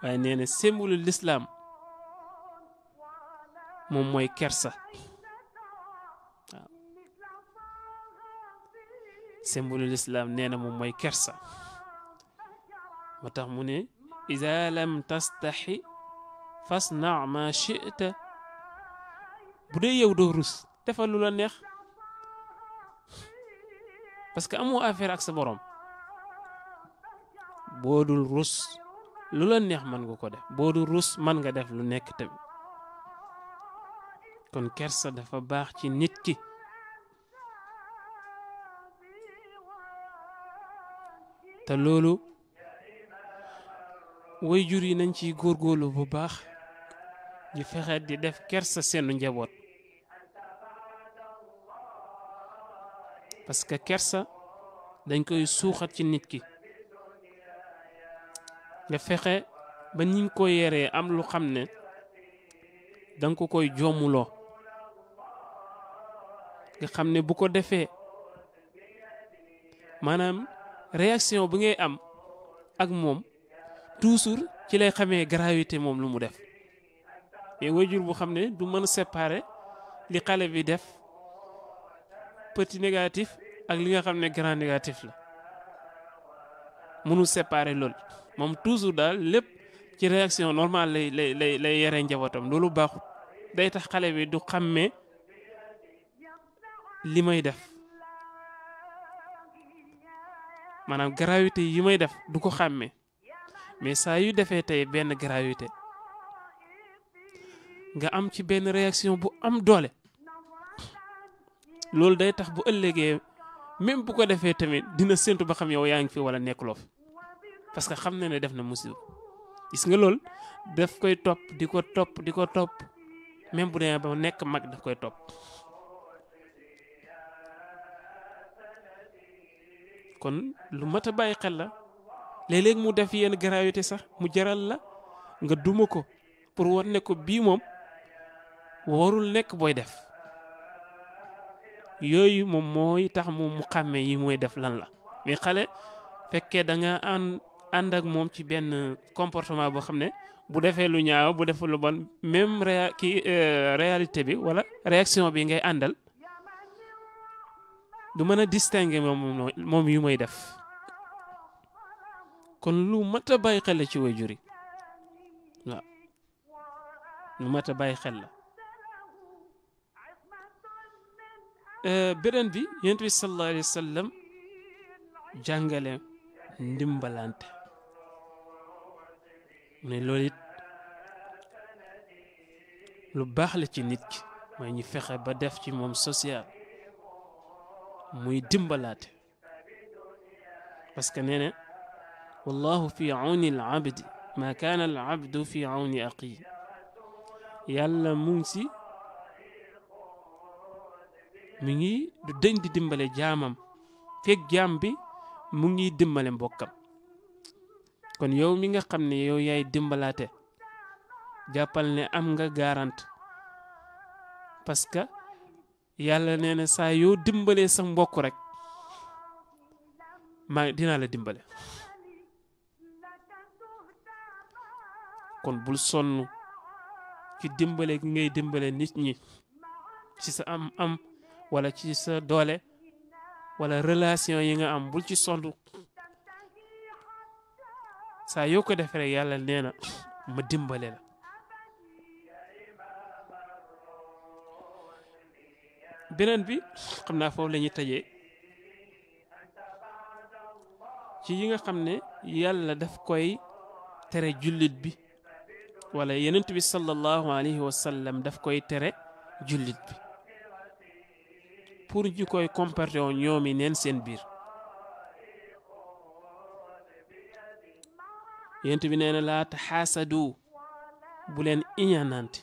waaye nee na symbole l'islam moom mooy kersa waaw symbole l'islam nee na moom mooy kersa moo tax mu ne iza lam tastaxi fasna ma shi'ta bu dee yow doo rus defal lu la neex parce que amoo affaire ak sa borom boo dul rus lu la neex mën nga ko def boo dul rus mën nga def lu nekk tamit kon kersa dafa baax ci nit ki te loolu way jur yi nañ ciy góorgóorlu bu baax ñu fexe di def kersa seenu njaboot parce que kersa dañ koy suuxat ci nit ki nga fexe ba niñ ko yeree am lu xam ne danga ko koy jommuloo nga xam ne bu ko defee maanaam réaction bi ngay am ak moom toujours ci lay xamee gravité moom lu mu def mais waajur bu xam ne du mën a séparer li xale bi def petit négatif ak li nga xam ne grand négatif la mënul séparer loolu moom toujours daal lépp ci réaction normale lay yere njabootam loolu baaxut day tax xale bi du xàmmee li may def maanaam gravité yi may def du ko xàmmee mais saa yu defee tey benn gravité nga am ci benn réaction bu am doole loolu day tax bu ëllëgee même bu ko defee tamit dina séntu ba xam yow yaa ngi fi wala nekkuloo fi parce que xam na ne def na musiba gis nga loolu daf koy topp di ko topp même bu dee ba nekk mag daf koy topp kon lu mat a bàyyi xel la léeg-léeg mu def yenn gravité sax mu jaral la nga duma ko pour war ne ko bii moom warul nekk booy def yooyu moom mooy tax moom mu xàmmee yi mooy def lan la. mais xale fekkee da nga ànd ak moom ci benn comportement boo xam ne bu defee lu ñaaw bu defee lu bon même réalité bi wala réaction bi ngay àndal du mën a distinguer moom yu muy def. kon lu mat a bàyyi xel la ci waajur yi waaw lu mat a bàyyi xel la. beneen bi yonent bi sallallahu alayhi wa sallam jàngale ndimbalante mu ne loolu it lu baax la ci nit ki mooy ñu fexe ba def ci moom social muy dimbalaate parce que nee na wallahu fi awni al abdi ma kaana al abdu fi awni aqi yàlla mu ngi si mi ngi du dëñ di dimbale jaamam fekk jaam bi mu ngi dimbale mbokkam. kon yow mi nga xam ne yow yaay dimbalaate jàppal ne am nga garante parce que yàlla nee na saa yoo dimbalee sa mbokk rek dinaa la dimbale. kon bul sonn ci dimbale gi ngay dimbale nit ñi ci sa am wala ci sa doole wala relation yi nga am bul ci sonn saa yoo ko defee rek yàlla nee na ma dimbale la. beneen bi xam naa foofu la ñuy tëjee ci yi nga xam ne yàlla daf koy tere jullit bi wala yonent bi sallallahu alayhi wa sallam daf koy tere jullit bi pour ñu koy comporté woon ñoom yi neen seen biir. yonent bi nee na laa taxaasadu bu leen iñaanante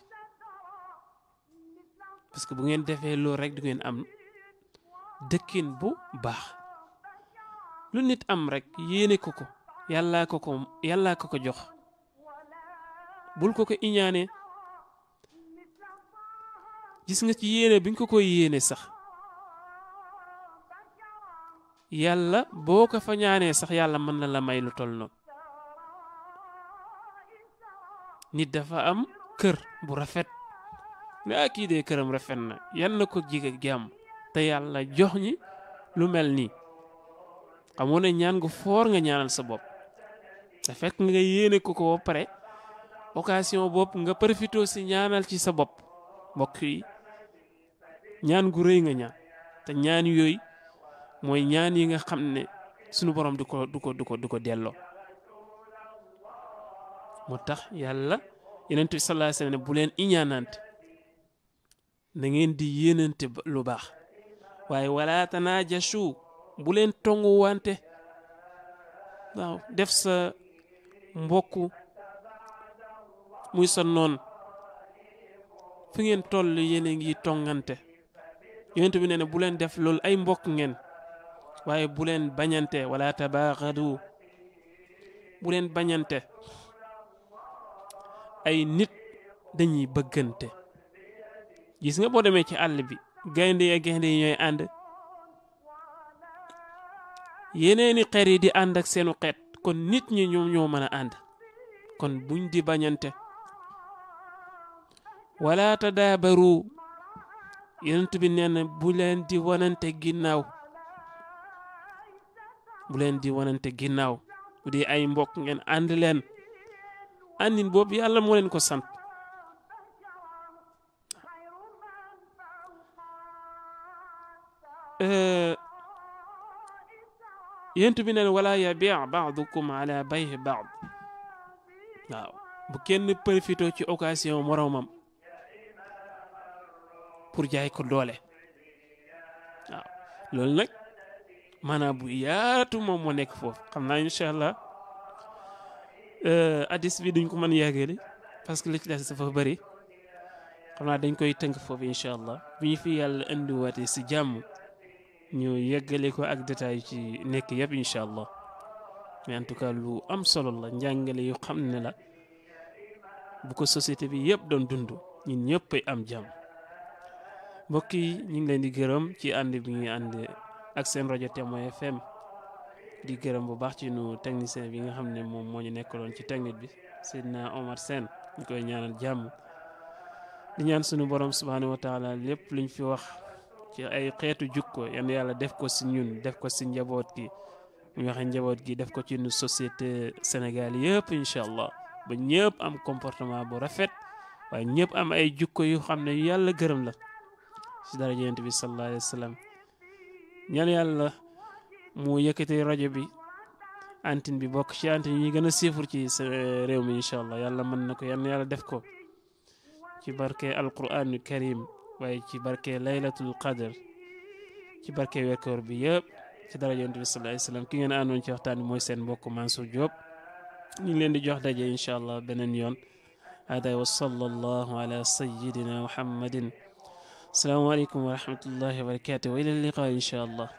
parce que bu ngeen defee loolu rek du ngeen am dëkkin bu baax. lu nit am rek yéene ko ko yàllaa ko ko jox bul ko iñaane. gis nga ci yéene bi nga ko koy yéene sax yàlla boo ko fa ñaanee sax yàlla mën na la may lu toll noonu. nit dafa am kër bu rafet ne kii dee këram rafet na yal na ko jig ak jàmm te yàlla jox ñi lu mel nii xamoo ne ñaan gu foor nga ñaanal sa bopp te fekk nga yéene ko ba pare occasion bopp nga profité si ñaanal ci sa bopp. mbokk yi ñaan gu rëy nga ñaan te ñaan yooyu mooy ñaan yi nga xam ne sunu borom du ko delloo. moo tax yàlla yonent bi sallallahu alayhi wa sallam bu leen iñaanante na ngeen di yéenante lu baax waaye wala tanaajashu bu leen tongu wante waaw def sa mbokk muy sa noon fu ngeen toll yéen a ngi tongante. yonent bi nee na bu leen def loolu ay mbokk ngeen waaye bu leen bañante wala tabaaxadu bu leen bañante. ay nit dañuy bëggante gis nga boo demee ci àll bi gaynde yi ñooy ànd yeneeni xeet yi di ànd ak seenu xeet kon nit ñi ñoo mën a ànd kon buñ di bañante. wala tadaabaru yonent bi nee na bu leen di wanante ginnaaw bu dee ay mbokk ngeen ànd leen àndin boobu yàlla moo leen ko sant. yonent bi neen wala yabi' ba'dukum ala bay'i ba'd waaw bu kenn profité ci occasion moroomam pour jaay ko doole waaw loolu nag maanaam bu yaatu moom moo nekk foofu. xam naa incha allah hadis bi duñ ko mën yàggale parce que li ci des dafa bëri xam naa dañ koy tënk foofu incha allah bu ñu fi yàlla indiwaatee si jàmm ñu yeggale ko ak détail ci nekk yëpp incha allah mais en tout cas lu am solo la njàngale yu xam ne la bu ko société bi yëpp doon dund ñun ñëpp ay am jàmm. mbokk yi ñu ngi leen di gërëm ci ànd bi ñuy ànd ak seen rajo Témoin FM di gërëm bu baax ci nu technicien bi nga xam ne moom moo ñu nekkaloon ci technique bi Seydina Omar Sène ñu koy ñaanal jàmm. di ñaan sunu borom subhaanahu wa taala lépp luñ fi wax ci ay xeetu jukko yan yàlla def ko si ñun def ko si njaboot gi ñu waxe njaboot gi def ko ci nu société Sénégal yëpp incha allah ba ñëpp am comportement bu rafet waaye ñëpp am ay jukko yu xam ne yàlla gërëm la si daraja Yonent bi sallallahu alayhi wa sallam. ñaan yàlla mu yëkkati rajo bi antenne bi bokk ci antenne yi gën a siifur ci réew mi incha allah yàlla mën na ko yan yàlla def ko ci barke alquranu karim waaye ci barke laylatul qadr ci barke weekoor bi yëpp ci daraja Yonent bi sallallahu alayhi wa sallam ki ngeen àndoon ci waxtaan bi mooy seen mbokk Mansour Diop ñu ngi leen di jox daje incha allah beneen yoon hada wa sallallahu ala sayyidina muhammadin assalaamu aleykum wa rahmatullahi wa barakatuh wa ila liqa incha allah